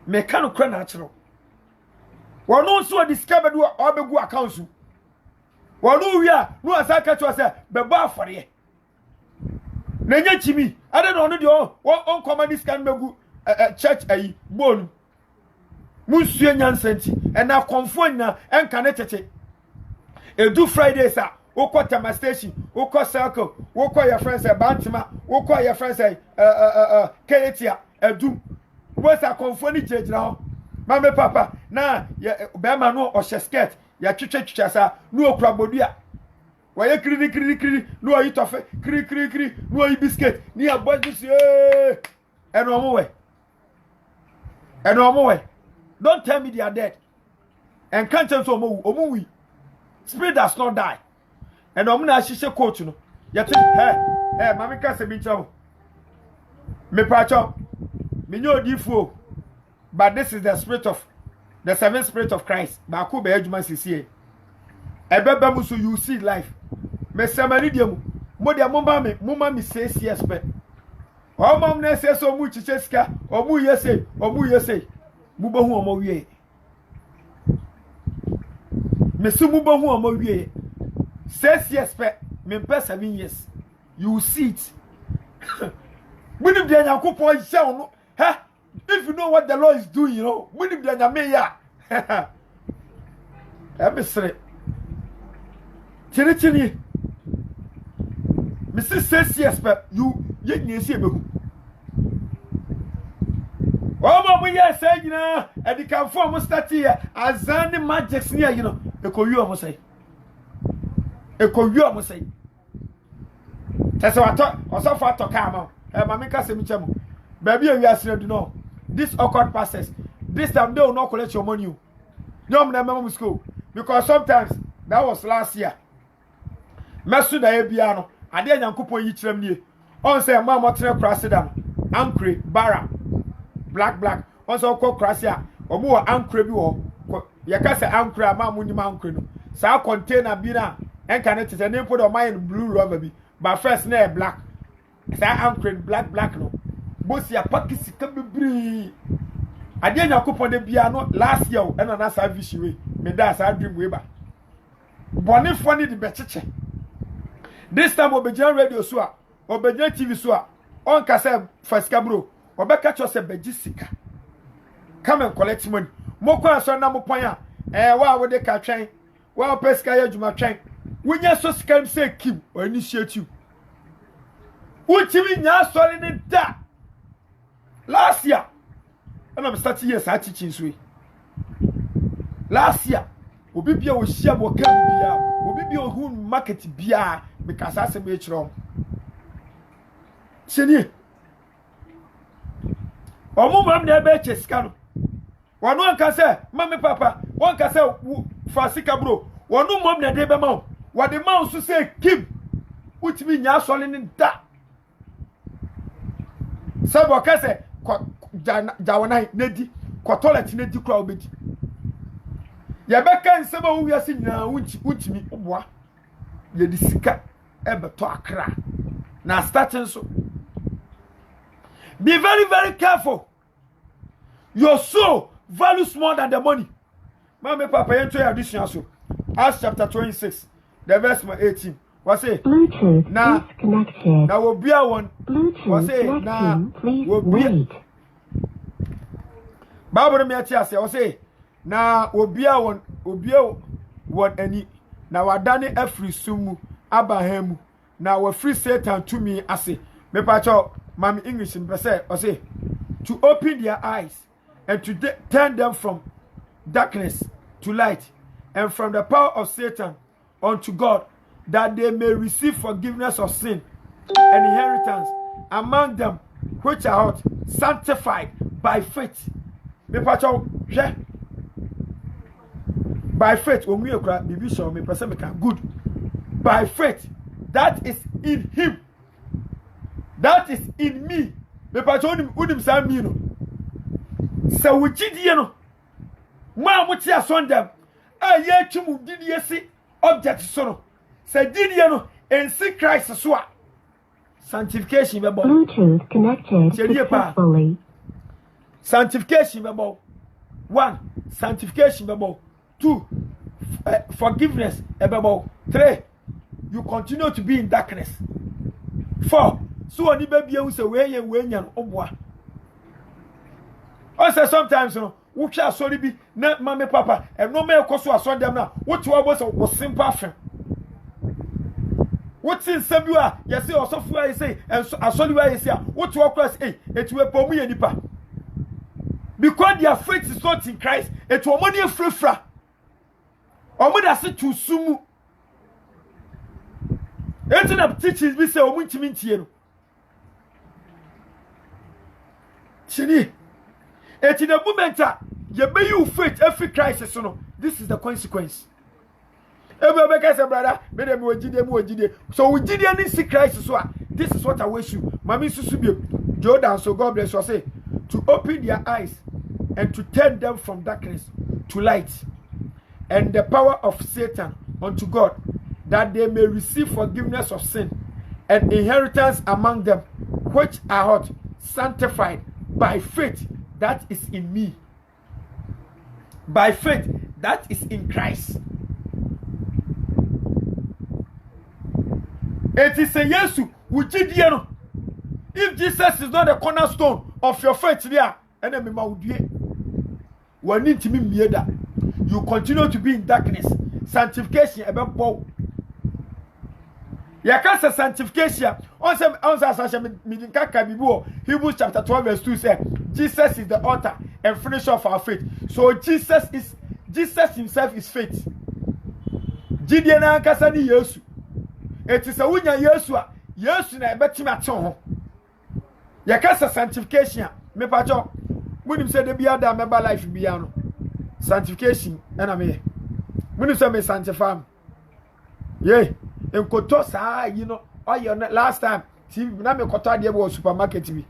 me kan kra na achiro wono so discover do obegu account su wono wi a no asaka to say be ba afore na nya chimi ade no no de on command scan begu church ayi bonu musue nyansanti ena konfo nya enka ne tete edu Fridays a woko Tama station woko circle woko your friends Bantima woko your friends Ketia edu wasa konfo ni jejira ho Mame papa na be ma no o skirt ya twetwetwa sa no okura bodua waye kiri no ayi tofe kiri no ayi biscuit ni abodi si eno mo we don't tell me they are dead and can't tell so omo wi spirit does not die and omo na hihye coat no yete mame ka se bi nchawo me pacho me nyo odifu but this is the seventh spirit of Christ ba ko be adwuma sisi ebeba mu so you see life me samani diemu mo dia mo ma me say pe o mom na say so mu chiche sika o mu yese mu bohu o mo wie me su mu bohu o mo wie 6 years pe me pe 7 years you see it munim dia yakopon hye no if you know what the Lord is doing, you know, munim dia nyame ya ebesre chini me see 6 years pe you ye nyesi ebehu Omo mu ye say nyina edikan fo mo start here azani magics near you know ekowi omo say tese wato osofa atoka ma mama ka se mi chemo baby e wiase do no this awkward passes this time they will not collect your money nyom na mama school because sometimes that was last year mesu na ebia no ade nyankopon yi kirem nie on say mama tre krasedam ankre bara black on so ko krasia omo wa ankre bi wo ye ka se ankre ma munyima ankre no sa container bi na enka ne tete ne put on my blue rubber bi but first na black sa ankre black no bosi ya pakisi kabibri ade nyankopon de bia no last year e na sa vishiwe me da sa dream we ba boni foni di becheche this time obejan radio so a obejan TV so a on ka say fasika bro obeka cho se begisika come and collect money mo kwa so na mo pon a wa wo de ka twen wa pesika ya juma twen wonya so scam say kim or initiative uchimi nya sorry ni da last year and I'm starting years at teaching swe last year obi bia wo hia mo ka bia obi bia hu market bia because ase be chiro seni omo mam na be cheska no wono anka se mama papa won ka se fasika bro wono mom na de be ma wo de ma so se kim uchimi nya sole ni da sabo ka se jawana nedi ko toilet nedi kura obedi ye be kan sebo wo wiase nyina unchimi oboa ye di sika ebe to akra na starting so be very very careful your soul values more than the money mama papa yento ya addition so Acts chapter 26 the verse 18 was say Bluetooth na disconnected. na wo bia won Bluetooth connection, please wait. Bible me ati ase o say na obia won ani na wadane afri sumu abahamu na wa free Satan to me ase me pa cho mam English me say o say to open their eyes and to turn them from darkness to light and from the power of Satan unto God, that they may receive forgiveness of sin and inheritance among them which are sanctified by faith. Me pacho hwe by faith onwe ekura bibi show me person make good by faith that is in him, that is in me. Me pacho unim sa mi no se wugidie no ma muti asondam aye twum didie si object so no se didie no ensi Christ so a sanctification be Bluetooth connected successfully. Sanctification be 1 sanctification be 2 forgiveness be 3 you continue to be in darkness 4 so oni be bia hu se we nya no oboa. I say sometimes no wo twa asori bi na mama papa e no me ekoso asori dem na wo ti wo bo so wo simple afem wo ti nsabi a ye say osofu a ye say asori wa ye say wo ti wo cross eti we pomu ye nipa because their faith is not in Christ. It will money free. Omoda se to sumu. Enti na teachers bi say omuntimi ntie no. Chini. Enti the moment you be you faith every crisis no. This is the consequence. Everybody say brother, me dem wojide. So wojide ni see crisis so this is what I wish you. Mami susu bi Jordan, so God bless you say to open their eyes and to turn them from darkness to light and the power of Satan unto God, that they may receive forgiveness of sin and inheritance among them which are what? Sanctified by faith that is in me. By faith that is in Christ. It is a yesu wujidie no. If Jesus is not the cornerstone of your faith there, enemy ma wudie. We need to be made that you continue to be in darkness. Sanctification ebe bow. Ya can say sanctification. On Hebrews chapter 12 verse 2 says Jesus is the author and finisher of our faith. So Jesus himself is faith. Jidie na ankasa ni Yesu. It is a wunya Yesu a Yesu na ebetima aton ho. Ya can say sanctification. Me pacho munim say de bia da member life bia no. Sanctification na me. Munim say me sanctify. Yeah. Enkoto saa you know last time TV na me koto ade bo supermarket bi.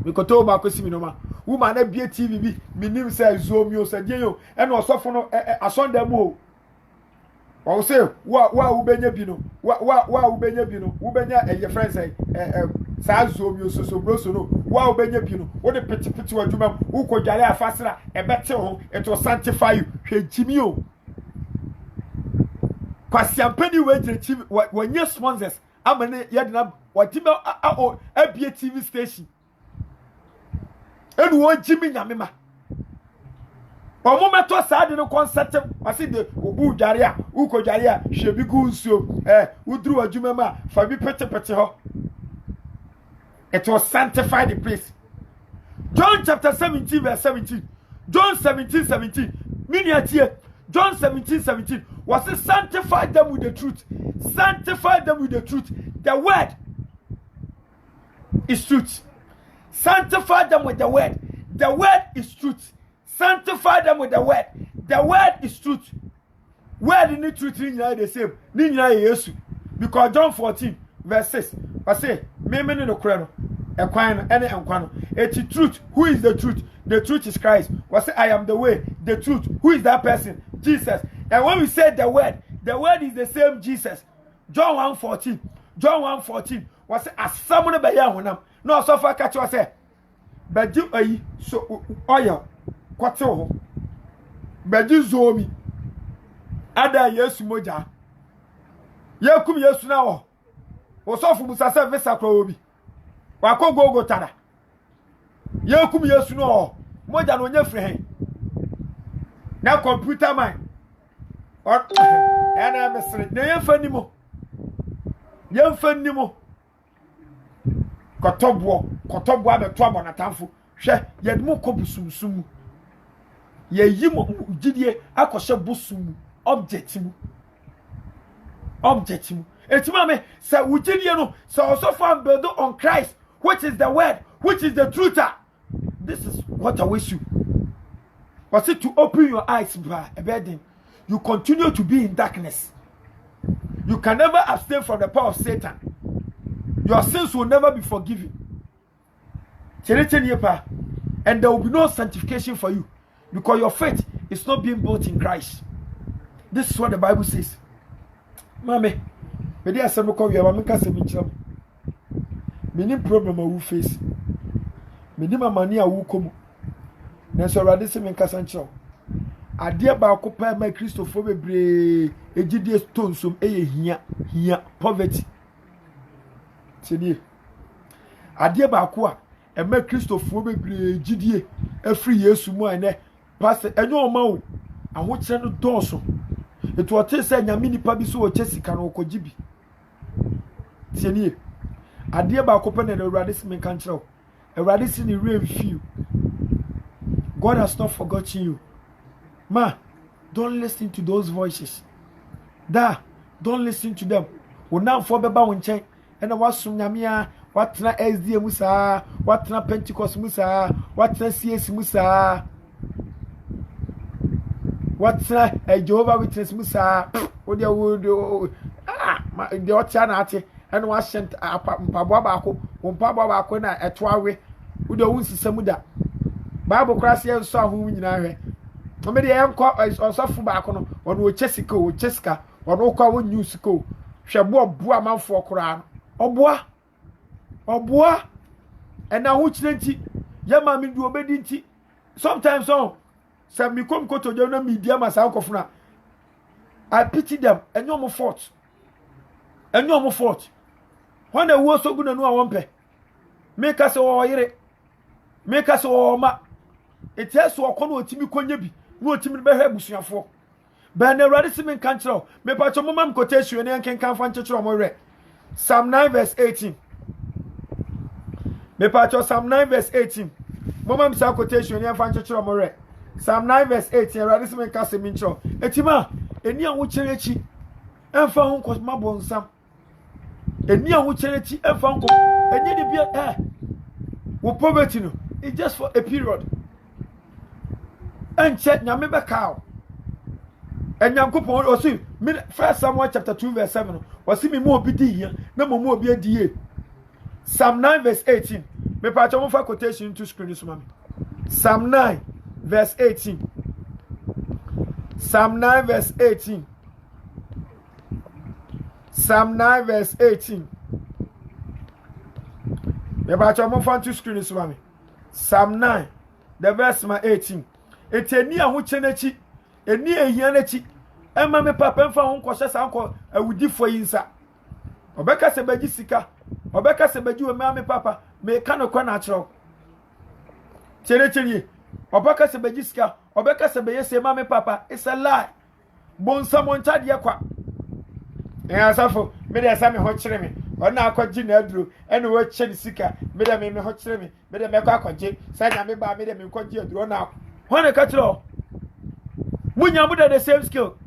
Me koto ba kosi mi no ma. Woman na bia TV bi minim say zoom yo say yo e na osofo no asonda mu o. O say wa ubenya bi no. Wa ubenya bi no. Ubenya your friend say saa zoom yo so bro so no. Wa ubenya bi no. Wo de peti wadwuma wo ko dware afasra e bete ho it will sanctify you. Hwe jimi o. Kwasiampeni we when your sponsors amane yedina watima abie TV station enu won jimi nyamema omo meto saade no concept wase de obu dware a uko dware a hwebi gu nsuo uduru adwuma ma fa bi pete ho. It will sanctify the place. John chapter 17 verse 17. John 17:17 miniatie John 17:17 was to sanctify them with the truth. Sanctify them with the truth. The word is truth. Sanctify them with the word. The word is truth. Sanctify them with the word. The word is truth. Word in the truth is the same. Yesu. Because John 14 verse 6 I say, me no kreno. It's truth. Who is the truth? The truth is Christ. Was say I am the way, the truth. Who is that person? Jesus. And when we say the word is the same Jesus. John 1:14. John 1:14 was say as someone be ya honam. No so far catch you say. Beji ayi so oya kwate ho. Beji zomi. Ada Yesu moja. Yekum Yesu na wo. Osofu Musa se visa kro obi. Wakogogo tada. Yekum Yesu no moja no nya free hen. Na computer man. Or ana mesre. Na yemfa nimo. Kotobwo abeto abonatamfo. Hwe yedmo kobusumsum. Ye yimo gidie akoshe busum object mu. Etima me say wugidie no say osofo build on Christ, which is the word, which is the truth. This is what I wish you. Was it to open your eyes, brother? You continue to be in darkness. You can never abstain from the power of Satan. Your sins will never be forgiven. And there will be no sanctification for you because your faith is not being built in Christ. This is what the Bible says. Mame, me dey asem ko wiya ma menka sem nkyerem. Me ni problem a wo face. Me ni mamani a wo komu. Na so rade sem menka san kyerem. Ade ba ko pa ma Christopher bebre ejidie stone som hia poverty. Tini. Ade ba ko a e ma Christopher bebre ejidie afri Yesu mu ene pastor enyo ma wo aho kire no doso. It was say nyame nipa bi so o chesika no okogibi. Tieni. Ade ba ko pa na Awurade se menka kyerem. Awurade se ni rain feel. God has not forgotten you. Ma, don't listen to those voices. Don't listen to them. Now for beba wonchen and was sunyamia, what na SDA Musa, what na Pentecost Musa, what na CS Musa, what na Jehovah Witness Musa, what they would do. The Otianati and was sent a Pababako, Pababako na at Wawe, who don't see Samuda. Bible Crassian saw who in our Somebody is also back on Cheska, or no call news go. Shabo boa man for Koran. Oboa. And now which nanti, Yamami do obedient. Sometimes so, some me come to your media myself. I pity them, and no more fault. And no more fault. When they were so good and no one pay. Make us all hear. Make us all ma. It has to a Timmy Konyabi. No Timmy Behabusia for. But the radism control. Me patch your mom quotation and can come from church or Psalm 9 verse 18. Me patch your Psalm 9 verse 18. Momam sa quotation and fan church or Psalm 9 verse 18. Radism and Cassim intro. Etima, a near which and found cos my bones some. A near which and found and yet be a air. What poverty no? It's just for a period. And check Yameba cow. And Yankupon or see, First Samuel chapter 2, verse 7, or see me more pity here, no more be a DA. Psalm 9, verse 18. Me patch for quotation to screen this mommy. Psalm 9, verse 18. Psalm 9, verse 18. Psalm 9, verse 18. Me patch for to screen this mommy. Psalm 9, the verse 18. It's a near which energy, a near yanity. Emma me papa fa won kwose sanko awudi fo yinsa obeka se baji sika obeka se baji we me papa me ka no kwa na achro chere obeka se baji sika obeka se be yese ma me papa it's a lie bon samon chade kwa asafo me de asa me ho kire me ona akwaji na aduro ene wo kire sika me de me ho kire me de me kwa akwaje sanya me ba me de me kwaji aduro na hone ka kiro munya mu the same skill.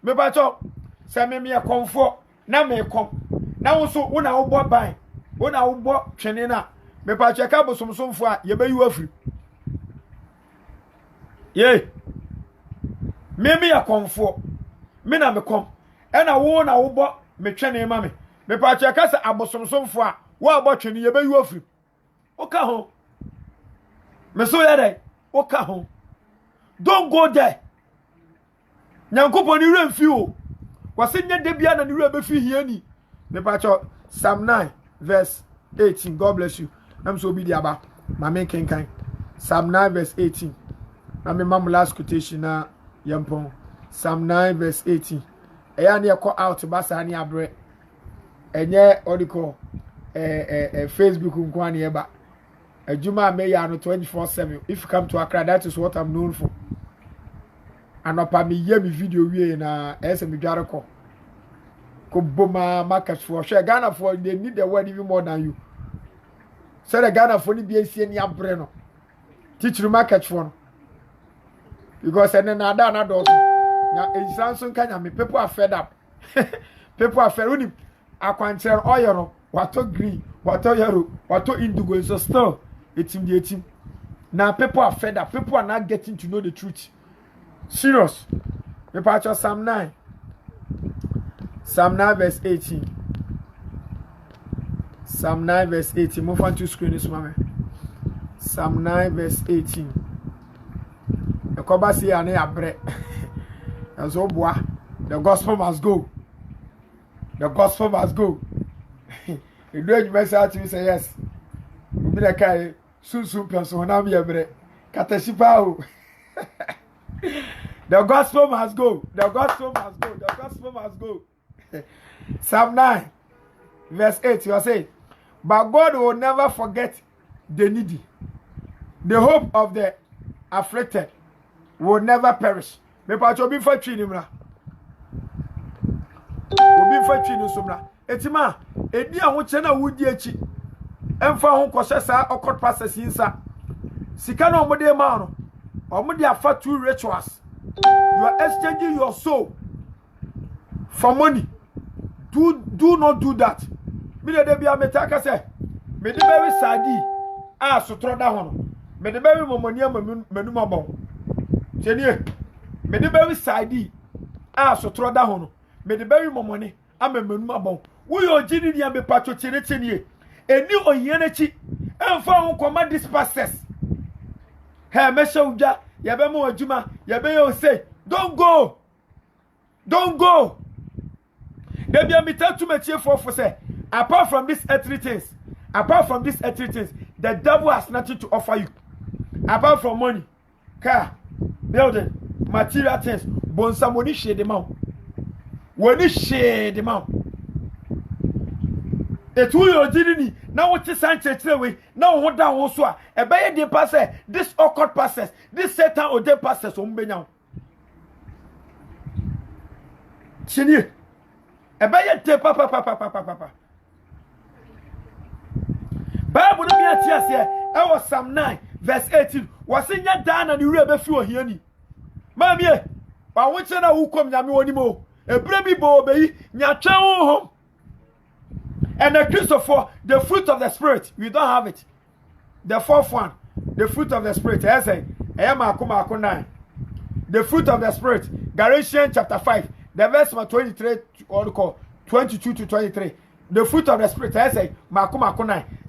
Me bacho se me a comfort na me kom na wo so wo na wo bo ban wo na wo bo twene na me bacho ka bosomsomfo a ye bayi afri ye me a comfort me na me kom e na wo bo me twene ma me bacho ka se abosomsomfo a wo abo twene ye bayi afri o ka ho me so ye dai o ka ho don't go there. Nyankopon ni remfi o wase nya de bia na ni re be fi hiani me pacho Psalm 9 verse 18. God bless you. I'm so be aba ma men kenkan Psalm 9 verse 18. Na me mam last quotation na yampon Psalm 9 verse 18. Eya na call out basa ni abre enye odiko Facebook nko an eba adwuma me ya no 24/7. If you come to Accra, that is what I'm known for. Anopa me ye me video wie na ese me dware ko boma market for share Ghana for they need the word even more than you. So the Ghana for ni bi esie ni abre no teach you market for no because and na da na do na example kan me people are fed up. People are fed unim akwantere oil no wato green wato yellow wato indigo so still etim the etim now people are fed up. People are not getting to know the truth. Serious. Me patch Psalm 9. Psalm 9 verse 18. Psalm 9 verse 18. Move on to screen this moment. Psalm 9 verse 18. The cover say ane abre. That's all boy. The gospel must go. The gospel must go. You do it myself to say yes. You be the guy soon person na me abre. Kateshipa o. The gospel must go. The gospel must go. The gospel must go. Psalm 9, verse 8, you are saying, but God will never forget the needy. The hope of the afflicted will never perish. Me pa cho bi fa twi ni mra. Obi fa twi ni so mra. Etima, edi a ho che na wudi achi. Emfa ho kwose sa okot passes insa. Sika na omode ma no. Omudi afa two rituals. You are exchanging your soul for money. Do not do that. Me de bia metaka say me de very sadi so tro da ho no. Me de very momoni manu mabon. Chenie me de very sadi so tro da ho no. Me de very momoni manu mabon. Wo yo gini dia me patcho chenie. Eni oyenechi emfa ho koma this passes. Hey, Mesha Yabemo Juma, Yabe say, don't go. Don't go. There be a meter to make for say, apart from these earthly things, the devil has nothing to offer you. Apart from money, car, building, material things, bon somebody shade them out. When you shade them out. It's who you're dealing. Now what is Sanchez way? Now what down also? A bay de passes, this occult passes, this Satan or de passes on Benau. Chini, a bay de papa. Bible me at yes here. I was Psalm 9, verse 18. Was in your down and you rebel few here. Mammy, I want to know who come Yami anymore. A baby boy, Yacha home. And the Christopher, the fruit of the Spirit, we don't have it. The fourth one, the fruit of the Spirit. I say, the fruit of the Spirit. Galatians chapter 5, the verse 23 or 22 to 23. The fruit of the Spirit. I say,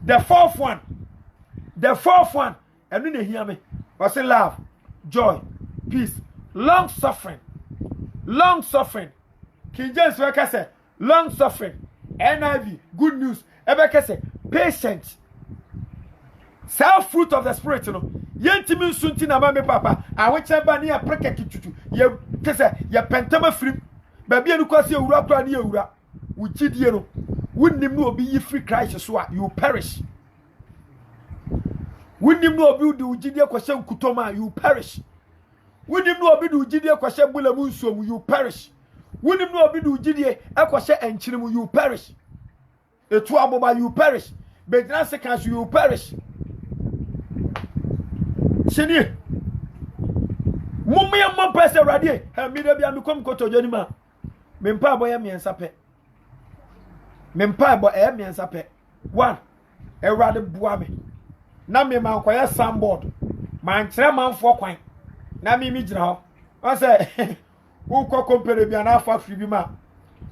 the fourth one, and then you hear me. I say, love, joy, peace, long suffering. King James Version say, long suffering. NIV, good news. Ebeke say, patience. Self fruit of the Spirit, you know. Yentimi sunti na mame papa. Aweche ba ni apreke kitutu. Ye kese, ye pentama free. Baby enu kwasi ewura kwa ni ewura. Ujidie no. Wunnim no obi yi free Christ so a you perish. Wunnim no obi de ujidie kwase nkutoma you perish. Wunnim no obi de ujidie kwase bulamu nsuom you perish. Wouldn't know be do GDA, Aquasha and Chinimu, you perish. A 2 you perish. But now seconds you perish. Chini Mummy and Mom Pastor Radi, have me to become Koto Jonima. Mempa boy, me and sape. Mempa boy, me and sape. One, a rather buami. Nami man quiet soundboard. Man, 3 man for quine. Nami Mijra. I say, who call company be an alpha free ma?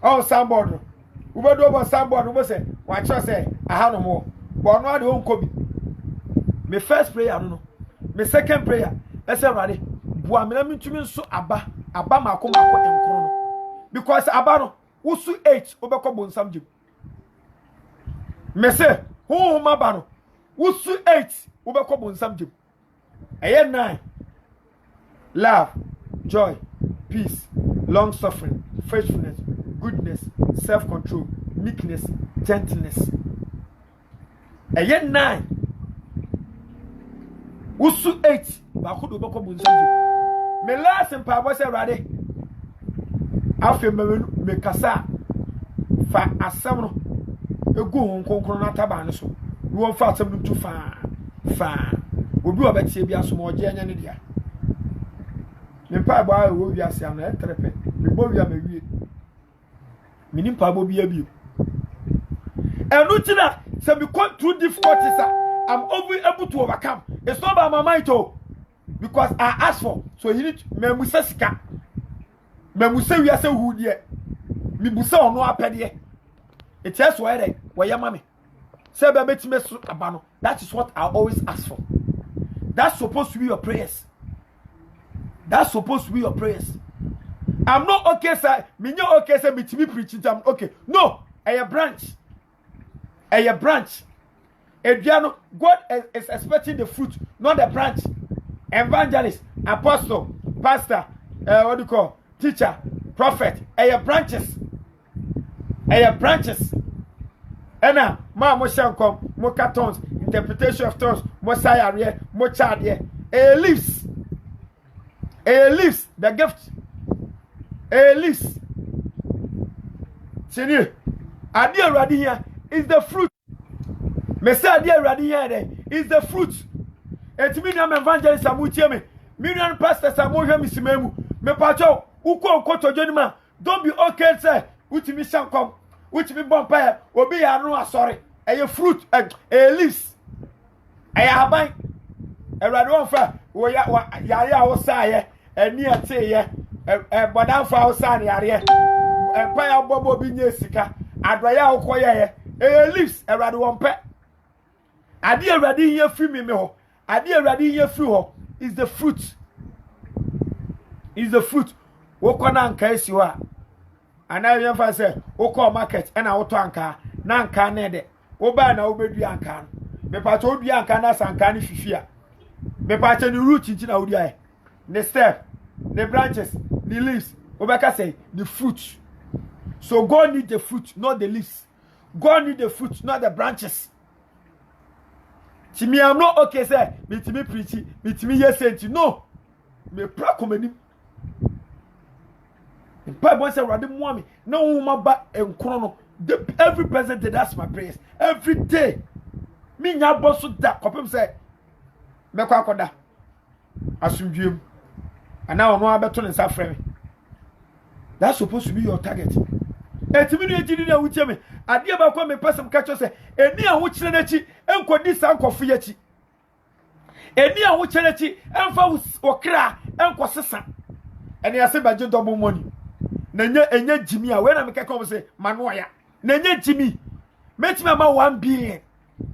Oh, soundboard. Who would over soundboard? Who say, watch us say, I have no more. But no, the own Kobe. My first prayer, I don't know. My second prayer, I say, Radi, Buamina to me so Abba Makoma and Chrono. Because Abano, who su 8 over Cobon Samjim. Me say, who Mabano, who su 8 over Cobon Samjim. A 9. Love, joy, peace, long suffering, faithfulness, goodness, self-control, meekness, gentleness. A 9. Usu 8. Bakudo boko bunsanji. Me last in power say ready. Afi me kasa fa asam no. Egu hon konkron na taba ne so. We won fa asam no tu fa. Obi obetie bia so mo je anya ne dia. Me pa ba wo wi ase am na etrepe. Me bo wi am awie. Me nim pa bo bia bio. Enu tina se me come through difficulties I'm able to overcome. It's not by my mind though. Because I asked for. So you need me musa sika. Me musa wi ase hu de. Me busa ono apede. It is why ya mami. Say be betime so aba no. That is what I always ask for. That's supposed to be your prayers. That's supposed to be your prayers. I'm not okay, sir. Me no okay, sir. Me to preaching. I'm okay. No, a branch. A branch. Adriano, God is expecting the fruit, not the branch. Evangelist, apostle, pastor, what do you call? Teacher, prophet. A branches. A branches. And now, ma mo shankom, mo cartons, interpretation of tongues, mo sayare, mo chadie. A leaves. The gift. A leaves. Senior, idea ready here is the fruit. Me say idea ready here is the fruit. Et me am evangelist amutie me million pastors are more misimemu. Me pacho, uko koto jonima. Don't be okay, sir. Utimi shankom, utimi bonfire, obi ya no sorry. A fruit, a leaves. A habai. A radon fa, ya osaye, a near tea, a badan for outside area. Empire bobo binye sika, adraya okoye, a leaves, a radon pet. Idea ready here free me ho. Idea ready here free ho. Is the fruit. Is the fruit. Wokona anka esiwa. And I even say, Oko market and I auto anka. Nanka nede. Oba na obedu anka. Me pato odu anka na sanka ni fifia. Me pato ni root intina odia. The stem, the branches, the leaves. Obeka say the fruit. So God need the fruit, not the leaves. God need the fruit, not the branches. Timi am not okay say me timi preach me timi yesenti no me pra komani in Bible say rade mo me no woman ba enkono no every present day that's my prayers every day me nya boso da kopem say me kwa akoda asumdwem ana ono abeto ne sa frɛ me that's supposed to be your target etimi no ejidi na wutie me ade ba kwa me person catch say eni a wo kire na chi enkodi sa nkofo ya chi eni a wo kire na chi emfa wo kra enkosesa eni ase baje double money na enya jimi a we na me keka say manoya na enya jimi metime ma 1 billion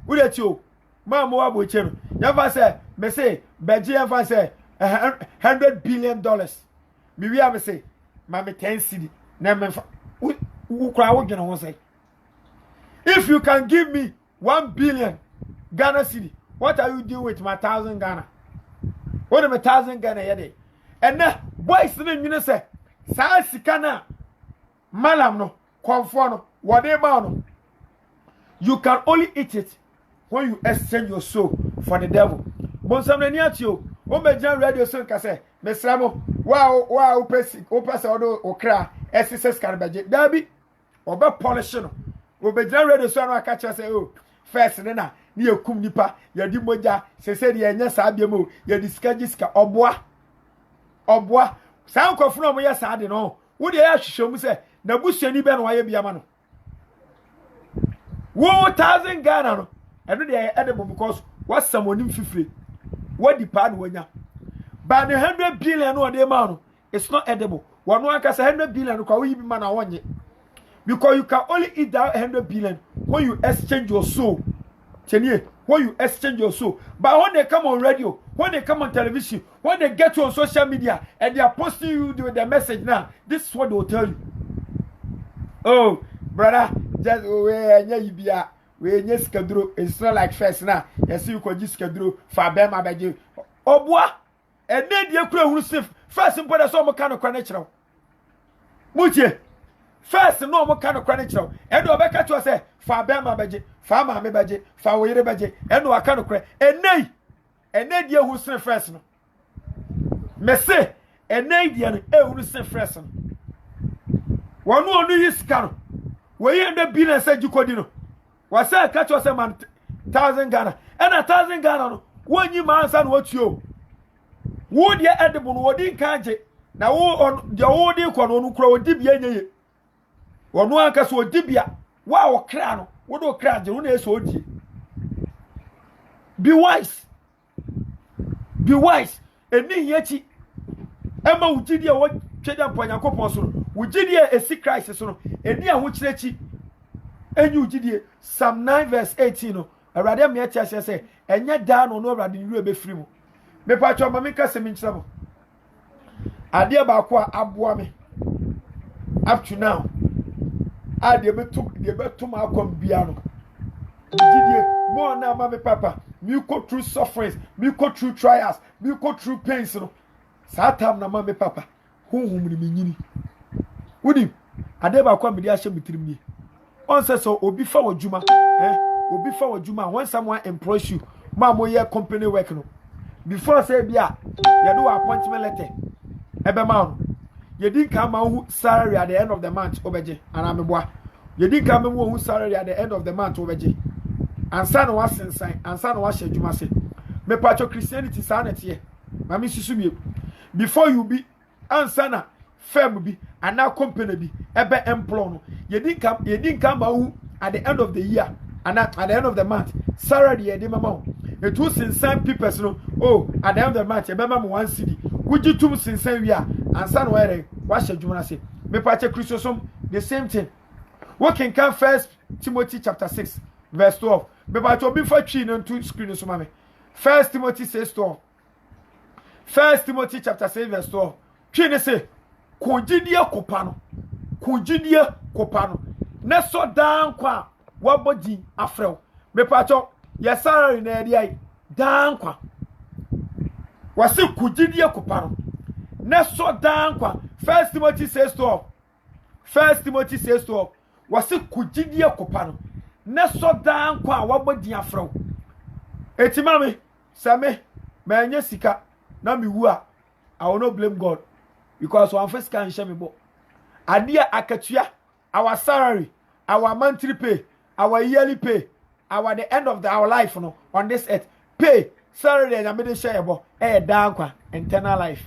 wo de ti o ma mo abo che no ya fa say me say baje ya fa say $100 billion me wi am say ma me 10 cedi na me fa if you can give me 1 billion Ghana cedi, what are you doing with my 1,000 Ghana? What am I 1,000 Ghana yede? And now, boys, you say, Sa sikana, malam no, konfo whatever no. You can only eat it when you exchange your soul for the devil. Bon samle ni atio, o me jan radio so nka say, mesramo, wa opesi odo okra, SSS kan beje. Dabi, obe polish no. O be jan radio so aka cha say, oh, first na ekum nipa, ye di moja, se de enya sa biamo, ye di skajiska oboa. Sa nkofo no mo ye sa de no. Wo de ya hwehwem say, na busuani be no wa ye biama no. Wo 1,000 Ghana no. Eno de edible because what someone in fifre. What the pad wanya. But the 100 billion no de man, it's not edible. One can say 100 billion ko we be man a wanye. Because you can only eat that 100 billion when you exchange your soul. When you exchange your soul. But when they come on radio, when they come on television, when they get you on social media and they are posting you with their message now, this is what they will tell you. Oh, brother, just we nye skadro. It's not like first now. You see you could just skadro for them abeje. Oh boy, and then you could who sif first simple as some kind of connection. Mutie. First no more kind of connection. And no back to say for them abeje, for ma me beje, for we beje, and no kind of credit. And then you who sif first no. Me say, and then you who sif first no. One no is scan. We end up being said you could know. Was say catch us a man 1,000 Ghana. And 1,000 Ghana no. One you man son what you would ye edible wodi kanje. Na wo on the old equal on crow dibia ye. One one cast or dibia. Wow crown. What do crash the so be wise. Be wise. And me yechi. Emma Ujidia what Chedam Poyakopo so. Ujidia a sick crisis so. And near which lechi. And you did Psalm 9 verse 18 no. Arade me tia say enye down on over the you be free mo. Me patcho ma me ka se me nchabo. Ade ba ko aboa me. Up to now. Ade be tum akom bia no. Didie more na ma me papa. Me go through sufferings, me go through trials, me go through pains no. Sa time na ma me papa. Honhom ni me nyini. Wudi ade ba ko me dia hye mitirim ni. On says so obi fa wajuma obi fa wajuma when someone employs you ma mo ye company work no before say bia you do appointment letter ebe ma no you din ka ma hu salary at the end of the month obeje ana meboa you din ka ma hu salary at the end of the month obeje ansa no wasensan ansa no wa hye adwuma se me pacho Christianity sa na tie mami susu bi before you be ansana firm bi ana company bi ebe employ no ye din come ma at the end of the year and at the end of the month salary ye di mama it was sinsan people no oh at the end of the month ye be mama 1 cedi wuji tum sinsan wi a ansa no were wa hye na se me pa che Christosom the same thing we can come First Timothy chapter 6 verse 12 me pa cho bi fa twi no to screen so mama First Timothy 6:12 First Timothy chapter 6 verse 12 twi ne se kujidie kopano na so dan kwa wabodi afrew me pa cho ye salary na edi ai dan kwa wase kujidie kopano na so dan kwa First Timothy 6:12 First Timothy 6:12 wase kujidie kopano na so dan kwa wabodi afrew etimame same manya sika na mi wu a I will not blame God because one first can share me bo adia akatua our salary our monthly pay our yearly pay our the end of our life no on this earth pay salary and me dey share bo down kwa internal life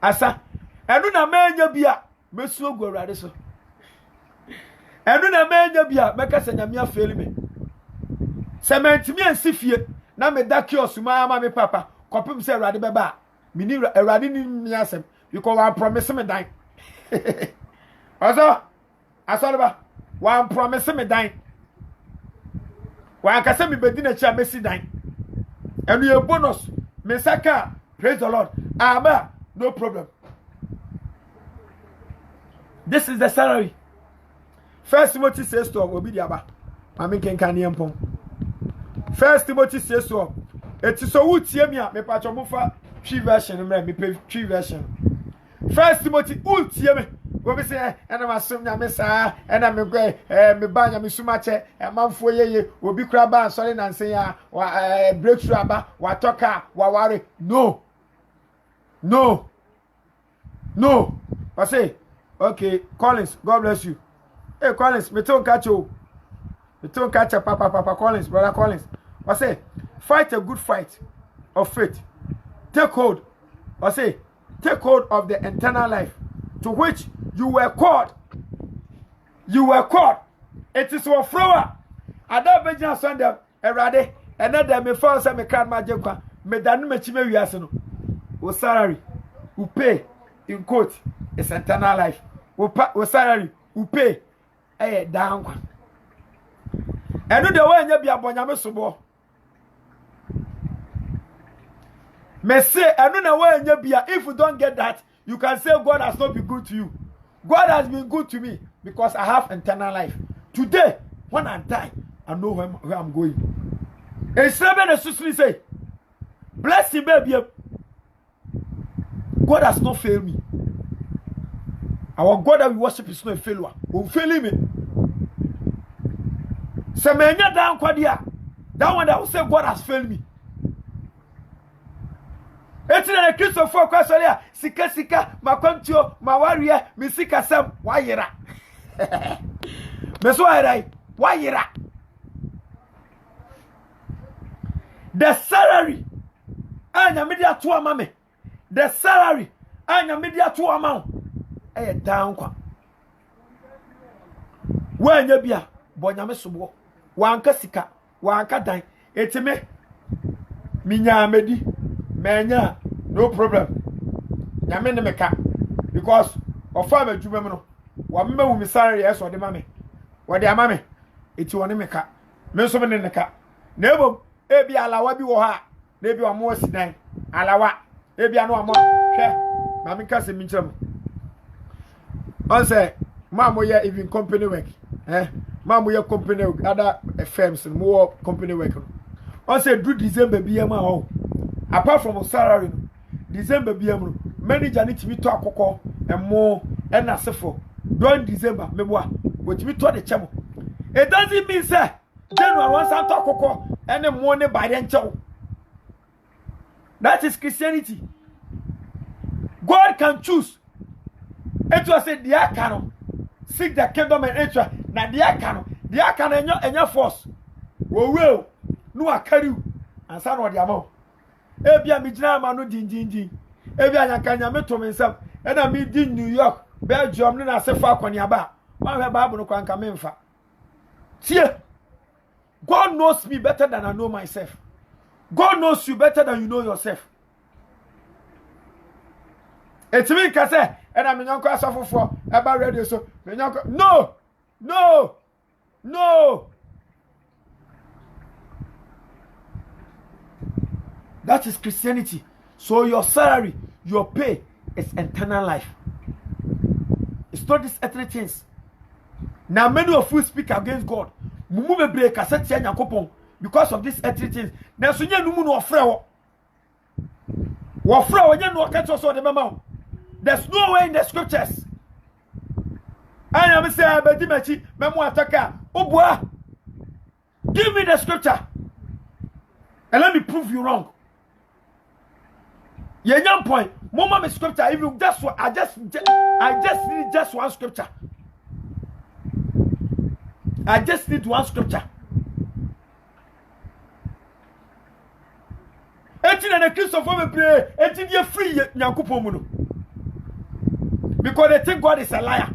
asa enu na manya bia mesu ogu awrade so enu na manya bia meka sanyame afeli me sementimi ansifie na me da kiosk ma me papa kopim se awrade beba mi ni awrade ni miasem because one promise me dying. Also, ba one promise me dying. One can say me bedina cha me si dying. And your bonus, me saka, praise the Lord. Amen. No problem. This is the salary. First Timothy says to Obidiaba. I mean can yempon. First Timothy says to it is so would see me patcho mufa 3 version me pay 3 version. First Timothy ultie me go be say ena masum nya me saa ena me gwe me ba nya me sumache manfo yeye obi kura ba sorry na nsen ya breakthrough aba wa toka wa ware no I say okay Collins, God bless you. Hey Collins, me ton catch you. Me ton catch papa Collins, brother Collins. I say fight a good fight of faith. Take hold. I say take hold of the eternal life to which you were called. You were called. It is for flower. I don't mention Sunday. Erade. And then me fall say me card my jekwa. Me danu me chime wiase no. O salary, we pay in quote. It's eternal life. O salary, we pay. Down kwa. Enu de wa nya bia bonyame sobo. Me say enu na wa nya bia if you don't get that, you can say God has not been good to you. God has been good to me because I have eternal life. Today, when I die, I know where I'm going. And seven especially say, bless you, baby. God has not failed me. Our God that we worship is not a failure. Who fail me? So many down kwadia. That one that will say God has failed me. Eti na Christopher kwasolia sika makwantio mawaria misika sam wayira. Meso wayira. The salary anya media to amame. The salary anya media to amount. Down kwa. Wanya bia bonyame sobo. Wanka sika, wanka dan. Eti me minya medi. Menya no problem. Nyame ne meka because ofa ma dwuma mu no. Wa mema wu misare yes ode mame. Wode amame. Eti woni meka. Me so me ne neka. Na ebom ebi alawa bi wo ha. Na ebi omo asidan. Alawa. Ebi anu amo hwe. Ma me kase mi nkyerem. On say mamo ye even company work. Mamo ye company work other firms more company work. On say do December bi am ho. Apart from salary, December BM, manager need to be to akoko and more and asefo. During December, meboa, which we told the chemo. It doesn't mean, sir, General wants to akoko and the money by the chow. That is Christianity. God can choose. It was said the canon. Seek the kingdom and enter. Now the canon and your force. Will no I carry you and son of the amount. ebia mi gina ma no din ebia nyakanya me to mensam e na mi di New York Belgium ne na sefa akwani aba ma hwe Bible no kwanka memfa tie God knows me better than I know myself. God knows you better than you know yourself. It's me kase and I'm nyonko asafo for eba radio so me nyonko no. That is Christianity. So your salary, your pay is eternal life. It's not these earthly things. Now many of you speak against God. Mumu be break cassette yakopon because of these earthly things. Na so nya numu no ofre wo nya no catch us on the mama. There's no way in the scriptures. I am say abedi machi memo ataka obua. Give me the scripture and let me prove you wrong. Yenyam point. Mama me scripture. If you just I just need just one scripture. I just need one scripture. Eti na Christopher me pray. Eti dey free Nyankopon mu no. Because they think God is a liar.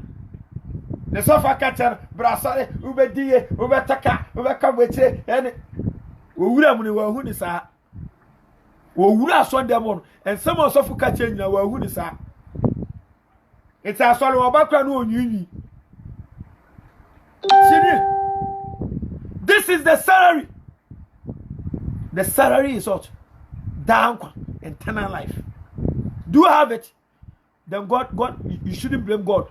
The sofa catcher brasare ubediye ubetaka ubeka weche ene owura mu ne wa hu ni sa. Owura so dem no and some of sofa catcher nyina wa hu ni sa. It's a solo obakwa no onyinyi. This is the salary. The salary is what? Down eternal life. Do you have it? Then God, you shouldn't blame God.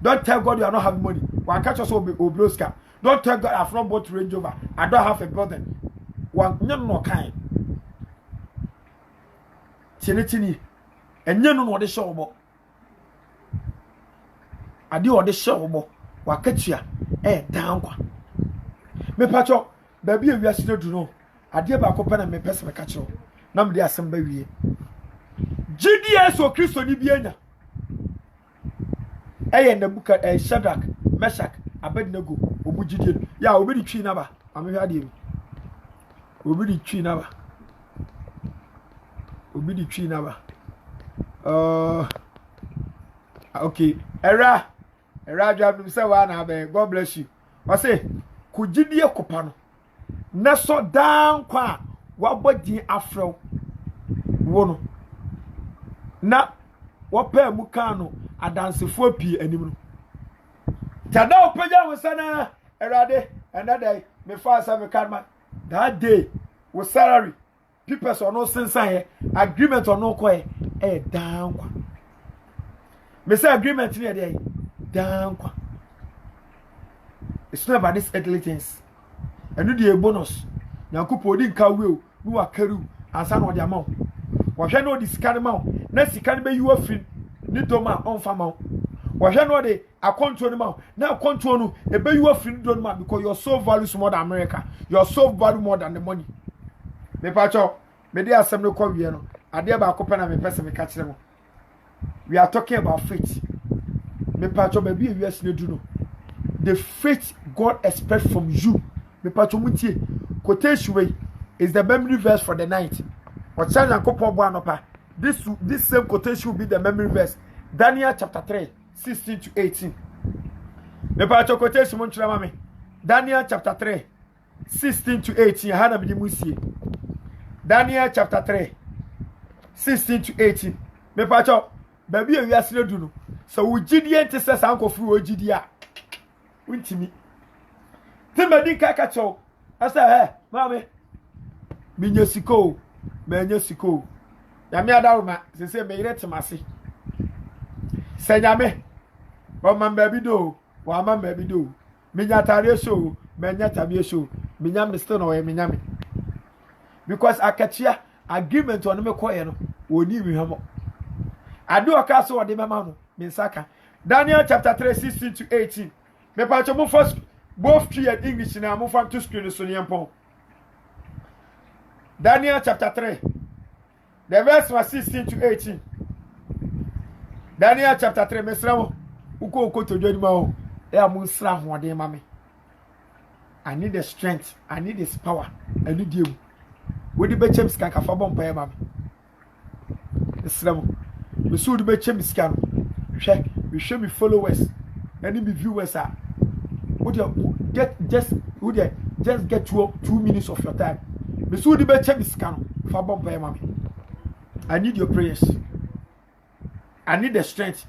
Don't tell God you are not having money. One catch us obroska. Don't tell God I've not bought Range Rover. I don't have a building. One no kind. Tini. And you know what the show about. I do what the show about. Wakachia down me pacho baby we are still do no ade ba ko pana me pese me kacho na me dey asem ba wie GDS o Kristo ni bianya na buka Shadrach Meshach Abednego obu GDS ya obi di twi na ba ame hwa de obi di twi na ba okay era drive say wa na be God bless you I say kujidie kopa no na so dan kwa wabodi afrew wono na wopa mu kan no adansefo pie anim no tada opagya wosana erade another me fast me kan ma that day with salary people so no sense agreement or no ko dan kwa me say agreement ni dey down. It's not about these earthly things. And do the bonus. Nyankupo di nka will no akaru ansa no the amount. Wahwe no this kind amount. Na sika be you afin ni doma on fama. Wahwe no the akonto no ma. Na akonto no e be you afin don ma because your soul values more than America. Your soul value more than the money. Me pacho me dey asem no kwa wie no. Ade ba akopɛ na me pese me ka kire mo. We are talking about faith. Me pacho baby we are do no. The faith God expects from you. Me pacho mutie. Quotation is the memory verse for the night. Or chanya kopo bo anopa. This same quotation will be the memory verse. Daniel chapter 3, 16 to 18. Me pacho quotation mo nchira mame. Daniel chapter 3, 16 to 18. Hana bi musie. Daniel chapter 3, 16 to 18. Me pacho baby we are do no. So we gidi ente se sanko fu o gidi a. Untimi. Timadi kaka cho. Asa mame. Minyo siko. Menyo siko. Ya me adaruma se me ire temase. Se nyame. O man baby do. Wa man baby do. Minya tare so, menya tabie so. Minya me still no e minya me. Because akachia agreement on me koye no. Oni wi hamo. Adu aka so de mama no. Minsaka. Daniel chapter 3, 16 to 18. Me pacho mo first both tree and English na mo fam to screen so nyempon. Daniel chapter 3. The verse was 16 to 18. Daniel chapter 3 mesra uko to dwani ma ho. E amu nsra hoden ma me. I need the strength. I need his power. I need you. Wo di be chem sika ka fa bompa e ma me. Islam. Me so di be chem sika no. Hwe, we show me followers, any me viewers are. Would you get just 2 minutes of your time? Me so di be chem sika no. Fa bompa e ma me. I need your prayers. I need the strength,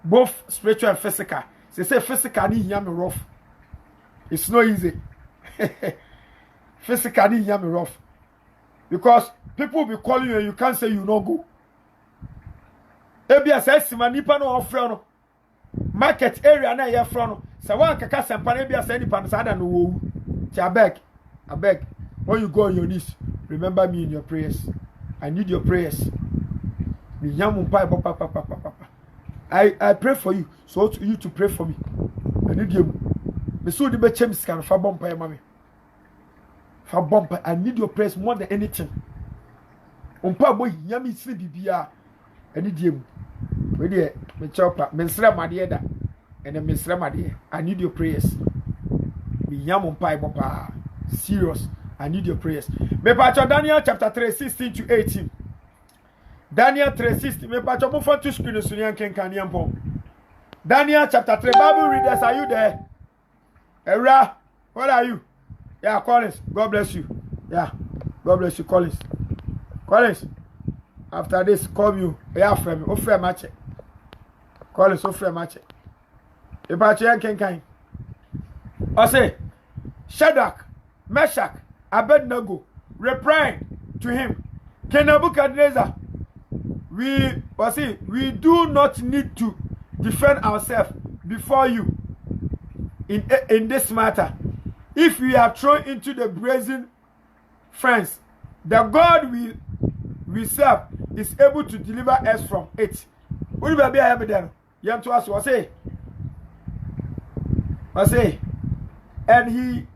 both spiritual and physical. Say physical ni hear me rough. It's not easy. Physical ni hear me rough. Because people will be calling you and you can't say you no go. Ebi asa ma nipa no ofre no. Market area na ye fro no. Say wan kaka sempa na ebi asa nipa no sada no wo. I beg. When you go on your knees, remember me in your prayers. I need your prayers. I pray for you, so to you to pray for me. I need you. Me so the be chem scan fa bompa mama. Fa bompa. I need your prayers more than anything. Umpa boy yami sri bibia. I need you. We dey me chopa me nsra made da. And me nsra made. I need your prayers. Me yam umpa bompa. Serious. I need your prayers. Me pa Daniel chapter 3 16 to 18. Daniel 3:60. Me pa mo for to screen so yan kenkan yampo. Daniel chapter 3. Bible readers, are you there? Era, what are you? Yeah, Collins. God bless you. Yeah. God bless you, Collins. Collins. After this, call you. Yeah, friend. O friend match. Collins, o friend match. Me pa yan kenkan. I say, Shadrach, Meshach, Abednego, replying to him, King Nebuchadnezzar, we do not need to defend ourselves before you in this matter. If we are thrown into the brazen furnace, the God we serve is able to deliver us from it. What will be evident? Young to us was say, and he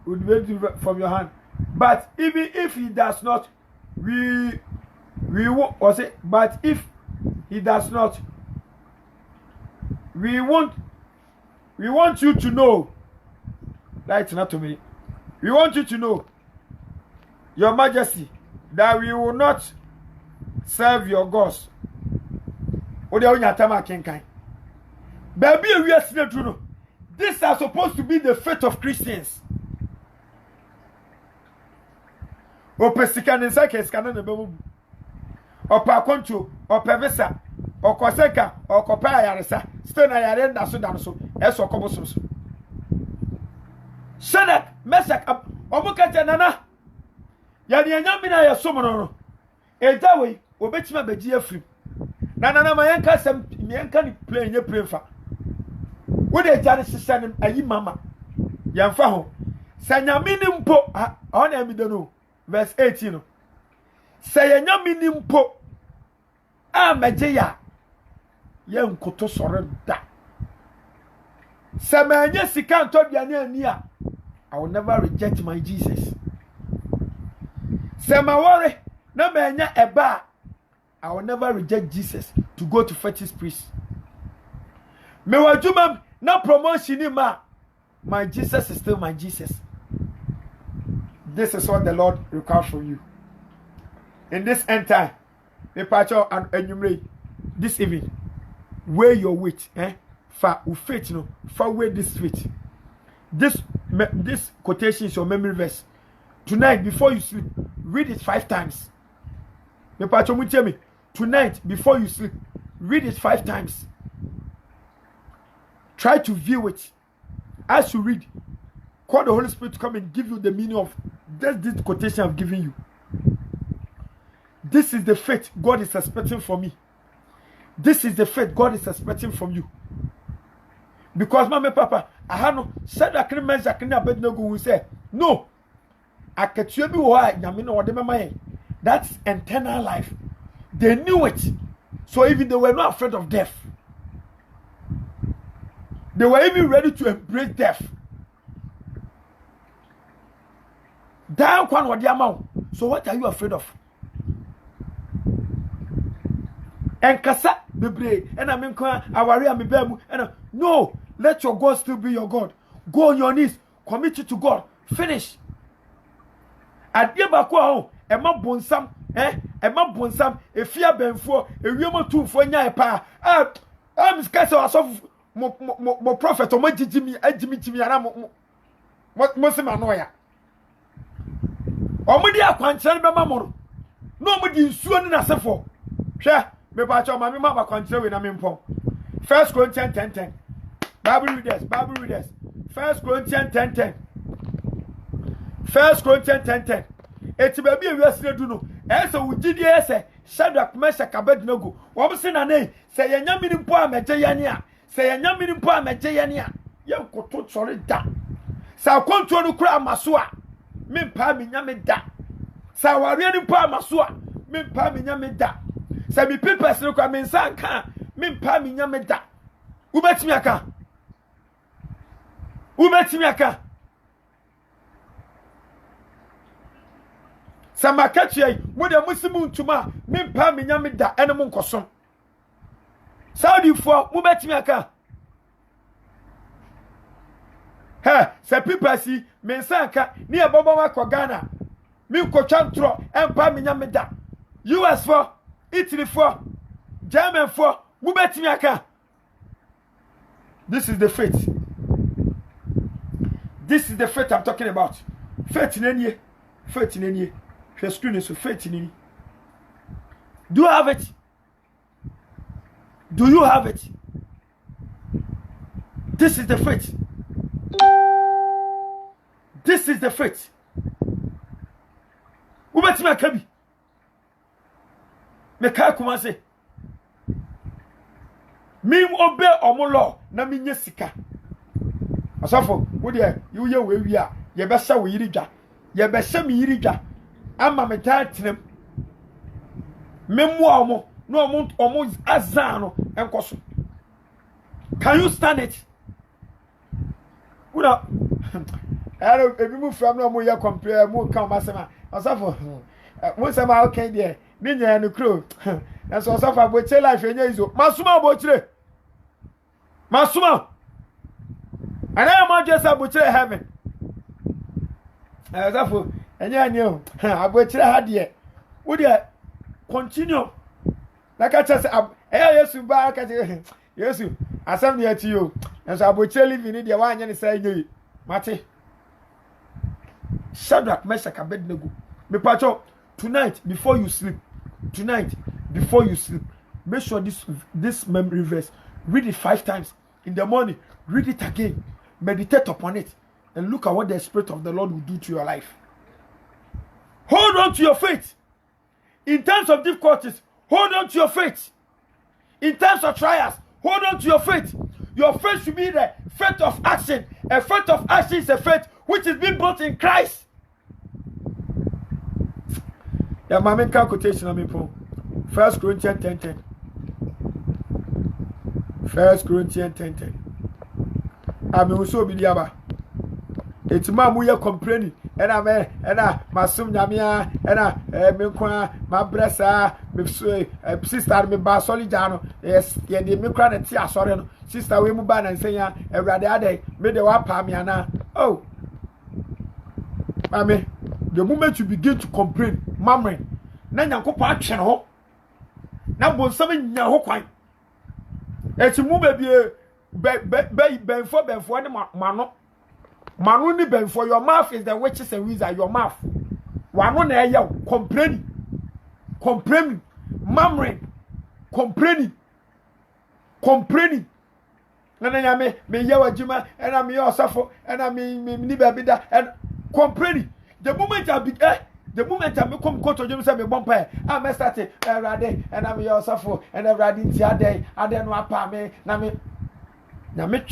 would be from your hand. But even if he does not, but if he does not, we want you to know, that's not to me. We want you to know, Your Majesty, that we will not serve your gods. Baby, we are still true. These are supposed to be the faith of Christians. Opesikan insake skana na bemu. Opa kontu, opa visa, okoseka, okopa yaresa. Still na yare nda so dan so. Eso koboso so. Shadrach, Meshach, omukaje nana. Ya ni anyam na ya so mono no. Eja we, obetima beji afrim. Nana ma yanka sem, yanka ni play nye play fa. Wo de jare sisa ayi mama. Yamfa ho. Sanyamini mpo, ona mi dono. Verse 18. Say nyami nimpo a mejeya ye nkoto sore da. Say manye sika nto biane ani a, I will never reject my Jesus. Say my worry na manya eba, I will never reject Jesus to go to fetish priest. Me wajuma na promotion ni ma, my Jesus is still my Jesus. This is what the Lord requires from you. In this end time, Pacho and enumerate this evening, weigh your weight, far faith, far weigh this faith. This quotation is your memory verse. Tonight, before you sleep, read it 5 times. Pacho, will tell me. Tonight, before you sleep, read it 5 times. Try to view it. As you read, call the Holy Spirit to come and give you the meaning of this quotation I've given you. This is the faith God is expecting from me. This is the faith God is expecting from you. Because Mama Papa, I have no said I can measure can Abednego who say, no, I can tell you why Yamino or the Mama. That's eternal life. They knew it. So even they were not afraid of death. They were even ready to embrace death. Down kwan what the amount. So what are you afraid of? And kasa bebre and I mean awari am bemu and no, let your God still be your God. Go on your knees, commit it to God. Finish. Adie bako ho ema bonsam ema bonsam efia benfo ewiem tumfo nya epa am skase wasof mo prophet o magigimi agimi ana mo se ma no ya o mo di akwankyere be ma mo no mo di nsuo ni na sefo hwe me ba cha ma me ma akwankyere we na me mpom 1 Corinthians 10:10 Bible readers 1 Corinthians 10:10 1 Corinthians 10:10 eti ba bi ewiase du no ese wugidi ese Shadrach Meshach Abednego wo bi se na nei se yenya mini mpo amegye yane a se yenya mini mpo amegye yane a ye nkoto tsore da sa kontuo no kura amaso a me mpa me nya me da sa ware ni mpo amaso a me mpa me nya me da sa mi papers no kwa me nsa nka me mpa me nya me da ubetimi aka Samakachie mode musimu ntuma me mpa me nya me da ene mo nkosom Saudi fo mu betimi aka se pipasi me nsa aka ni ebobo wa ko Ghana me nkotwa ntro empa me nya me da US fo Italy fo German fo mu betimi aka. This is the faith. This is the faith I'm talking about. Faith in any. Faith in any. Screen is faith in any. Do you have it? Do you have it? This is the faith. This is the faith. Who bet me akabi? Me ka kuma se. Me obe omolo na me nye sika. Asafo, wo de you ye we wi a, ye be sha wo yiri dwa. Ye be sha me yiri dwa. Ama me tatrem. Me mu omo, no omo azano enkoso. Can you stand it? Una ero ebi mu from no mo ye compare mo kan masema. Asafo, mo sema okay there. Ni nya no kro. Na so asafo aboche life enya izo. Masuma abochire. Masuma. And I am just abochire heaven. Asafo enya anyo. Abochire ha de. Wo de continue. Like I just Yesu ba ka je Yesu asam de ati yo. And so abochire living ni de wa anya ni say nyi. Mate. Shadrach Meshach Abednego. Me pacho tonight before you sleep. Make sure this memory verse, read it 5 times in the morning, read it again, meditate upon it, and look at what the Spirit of the Lord will do to your life. Hold on to your faith. In times of difficulties, hold on to your faith. In times of trials, hold on to your faith. Your faith should be the faith of action. A faith of action is a faith which is being built in Christ. Yeah, my main quotation on me, 1 Corinthians 10:10. 1 Corinthians 10:10. I'm also be diaba. It's ma mu ye complaining. And I masum nyamia and me kwa my bressa me sister me ba solidano. Yes, ye de me kwa na ti asore no. Sister we mu ba na nsenya Ewrade ade me de wa pa me ana. Oh. Mame, the moment you begin to complain, murmuring, na nyankopon atwe no ho. Na bonsam nya ho kwan. Eti mu ba bie benfo ne mano. Manu ni benfo, your mouth is the witches and wizards, your mouth. Wano na eya complaining, murmuring, complaining. Na nyame me yewa juma and am your suffer and am ni baby da and complaining. The moment I become coach of say me bompa I start Ewrade and am your suffer and Ewrade ntia dey ade no apa me na me nyame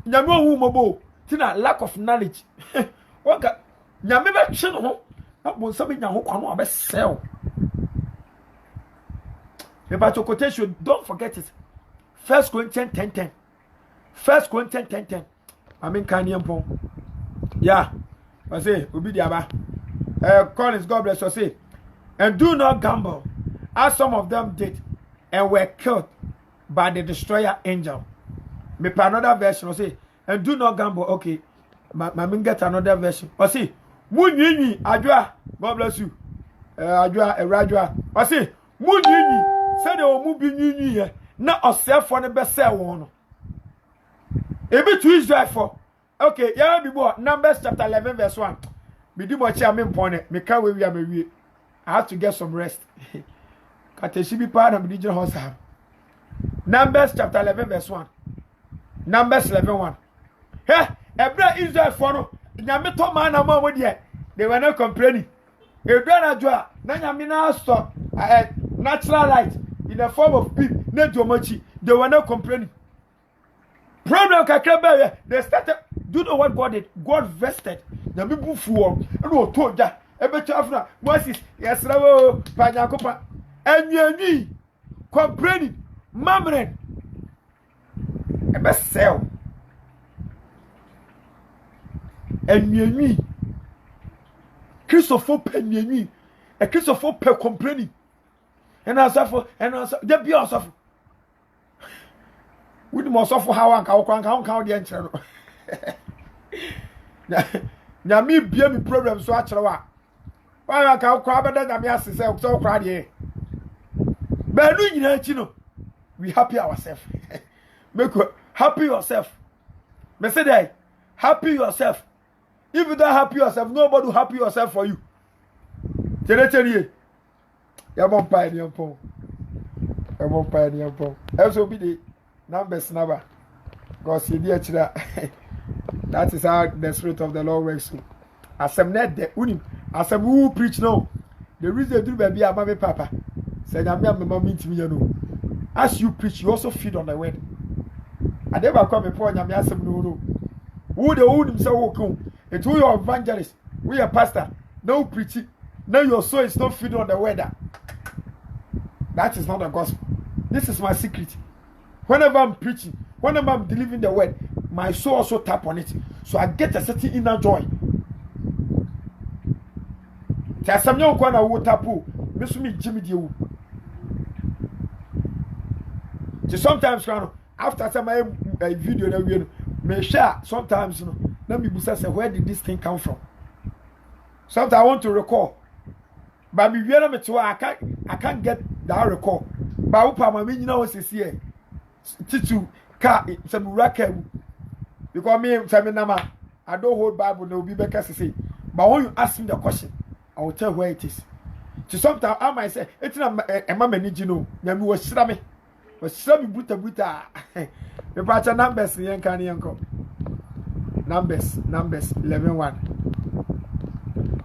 ohu mobo tina lack of knowledge waka nyame be twe no ho abonsam nya ho kwano abesel about your quotation, don't forget it. 1 Corinthians 10:10. 1 Corinthians 10:10. I mean Kanyampo. Yeah. I say Obi Diaba. Collins, God bless you. Say, and do not gamble, as some of them did, and were killed by the destroyer angel. Me pa another version. I say, and do not gamble. Okay. Ma get another version. I say, mu nyi adwa God bless you. Adwa. I say, Muni, said the Mubi Nini, not a self for the best sell one. A bit to Israel for. Okay, yeah, before Numbers chapter 11, verse 1. Me do what I mean, point. Me can't wait. I have to get some rest. Kateshi be part of the digital house. Numbers chapter 11, verse 1. Numbers 11:1. Hey, every Israel for Nyamito man among with ye. They were not complaining. A brother Joa, Nanyamina saw natural light in the form of people, Nejomachi. They were not complaining. Problem Kakaba, they started. Do you know what God did? God vested the people for and told that every time Moses, yes, Panacopa, and you complaining, murmuring. A best sell. And you Christopher Penny, a Christopher per complaining. And I suffer, and I suffer, there be also. We must suffer how I count the answer. Now, me be a problem so actually. Why I can't cry better than me as so cry here. But you know, we happy ourselves. Make happy yourself. Me say that happy yourself. If you don't happy yourself, nobody will happy yourself for you. Tell you. You won't buy any phone. You won't buy any phone. Also be the Numbers number. Because you dear that is how the Spirit of the Lord works. As I'm not the unim, as I'm who preach now. The reason do baby a mommy papa. Say I'm my mommy to me, you know. As you preach, you also feed on the word. I never come before and I'm asking no. Who the own himself will come. It's who your evangelist, we are pastor, no preaching. Now your soul is not feeding on the weather. That is not the gospel. This is my secret. Whenever I'm preaching, whenever I'm delivering the word, my soul also tap on it. So I get a certain inner joy. There's some young one I will tap on. Miss me, Jimmy Dew. Sometimes, after some video that we may share, sometimes, let me say, where did this thing come from? Sometimes I want to recall. But I can't get that recall. But I mean, you know what's here? Titu car some racket. Because me, I don't hold Bible, no be better to say. But when you ask me the question, I will tell where it is. So sometimes I might say, it's not a mamma need you know. Yamu was slammy. Was slammy buta. The patch numbers, the uncle. Numbers 11:1.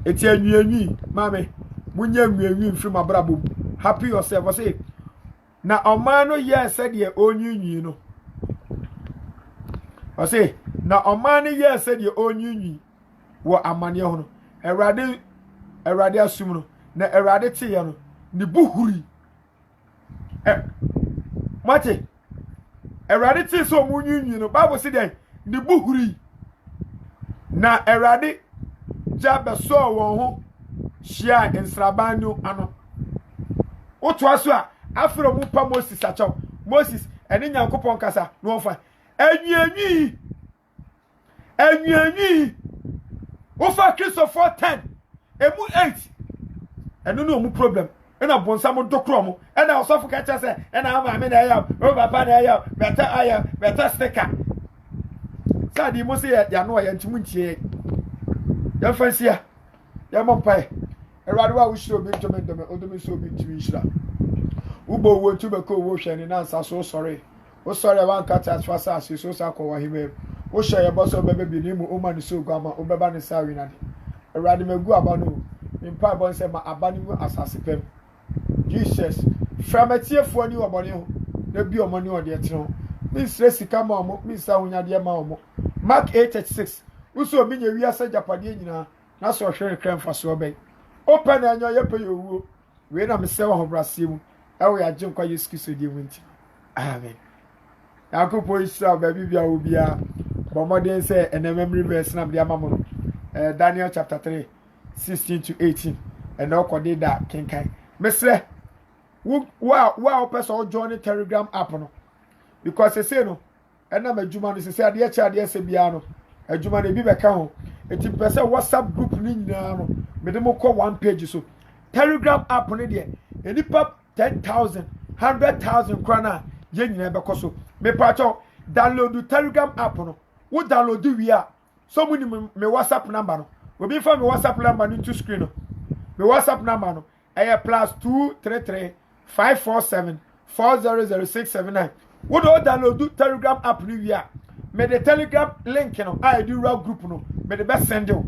It's a new mammy. When you from a brabo, happy yourself. I say, now a man, yes, said your own you know. I say, now a man, yes, said your own union. What a man, you a radia sumo, na a raditiano, the buhuri. Mate, a raditi so moon union, Bible said, the buhuri. Na erade jaba so won shia ensrabanu ano oto aso a afro mu pa Moses acho Moses ene nyankopon kasa no fa anyanyi o fa Christopher 10 emu 8 eno no mu problem ena bonsa mo dokro mo ena osofu ka cha se ena ama me na ya o papa na ya better sticker. Sadi mo say ya no ya ntimu ntie ya fancy ya mompai erade wa wo shiro bi ntomendome odomi so bi ntimi shira ubo wo ntubeko wo hwani na nsa so sorry o sorry wan cut as fast as so sa ko wa hime o share boso bebe bi ni mu o mani so gama o beba ni sa wi na de erade magu abano mpa bon se ma abani mu asase pem Jesus framatifo ni obone ho na bi omoni ode etro mi stress kama omo mi sa hunyade ma omo Mark 8:36 uso obi nye wi asa japade nyina na so hwere kremfa so obey open anyo yepe yowo we na me se wo hobrase mu ewo ya jinkwa Yesu Kristo die wonti amen yakopo isra baby bia obia bomoden se ene memory verse na bia mamu Daniel chapter 3:16-18 and okode da kenkan mesre wa person join Telegram app no because they say no ena madjuma no say ade se bia no adjuma na bi beka ho eti pese WhatsApp group ni nyina no me dem ko one page so Telegram app no de enipa 10,000 100,000 krana ye nyina be ko so me pacho download the Telegram app no wo download wi a so muni me WhatsApp number no obi fa me WhatsApp number no to screen no me WhatsApp number no +233 547 400679 wo do download the Telegram app no wi a me the Telegram link no I do raw group no me the best send you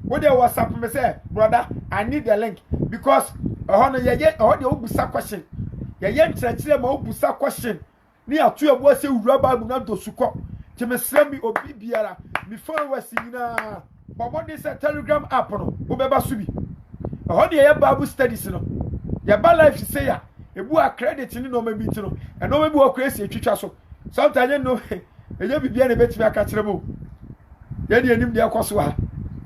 wo dey WhatsApp me say brother I need the link because no ye de obusa question ye nkyerɛkyerɛ ma obusa question ni atu ebo se wura Bible na do suko ti me sra mi obi biara mi phone wasi nyina bobo dey say Telegram app no wo beba so bi de ye Bible studies no ye ba life say ya ebu a credit ni no ma bi ti no e no ma bi wo kwesi etwitwa so sometimes no eje bibia na betimi aka kyerɛ mo ye de anim de akoso ha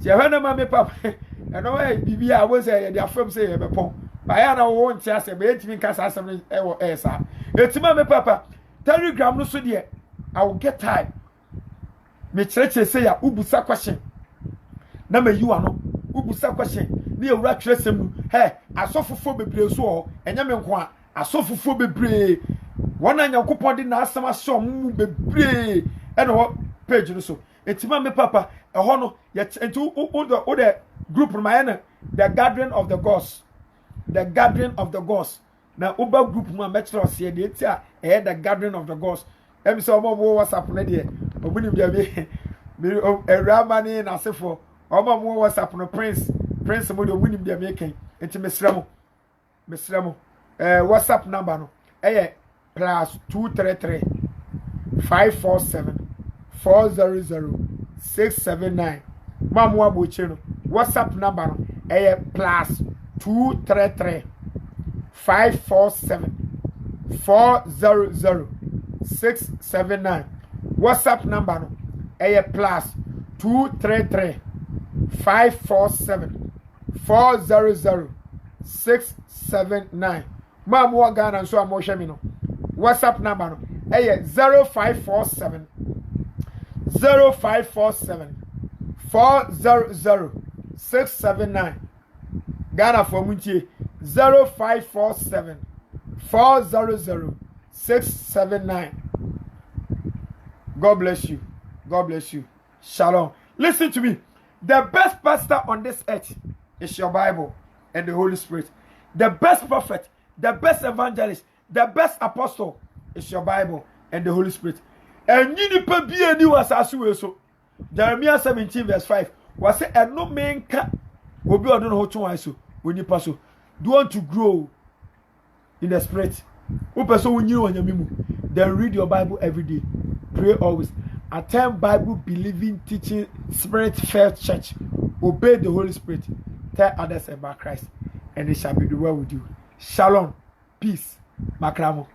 ti ehwe na ma me papa e no e bibia wo say ye de afam say ye bepon ba ya na wo ntia ase be etimi nka sa asem e wo esa etima me papa Telegram no so de I will get time me kyerɛkyerɛ say ya ubusa question na ma yiwa no ubusa question ni ewura kyerɛsem no asofofo bebre so ho enya me nko a asofofo bebre wona nyankopɔn de na asem aso mu bebre e no page no so etima me papa ho no ye enti o the group no ma na the gathering of the gods na uba group mu a metro se de etia the gathering of the gods em say omo WhatsApp na de obunim dia me ewura ni na sefo omo WhatsApp no prince mo de obunim dia me kan enti mesra mo WhatsApp number no +233 547 400 679 mamu aboche no WhatsApp number no +233 547 400 679 WhatsApp number no +233 547 400 679 mamu Ghana so amoshe mi no WhatsApp number no 0547 400 679 Ghana for muntie 0547 400 679. God bless you. Shalom. Listen to me. The best pastor on this earth is your Bible and the Holy Spirit. The best prophet, the best evangelist, the best apostle is your Bible and the Holy Spirit. And you need to be any was as so. Jeremiah 17 verse 5 was say and no man can will be on how to so when you pass. Do you want to grow in the spirit? Then read your Bible every day. Pray always. Attend Bible believing, teaching, spirit filled church. Obey the Holy Spirit. Tell others about Christ, and it shall be well with you. Shalom, peace, makramo.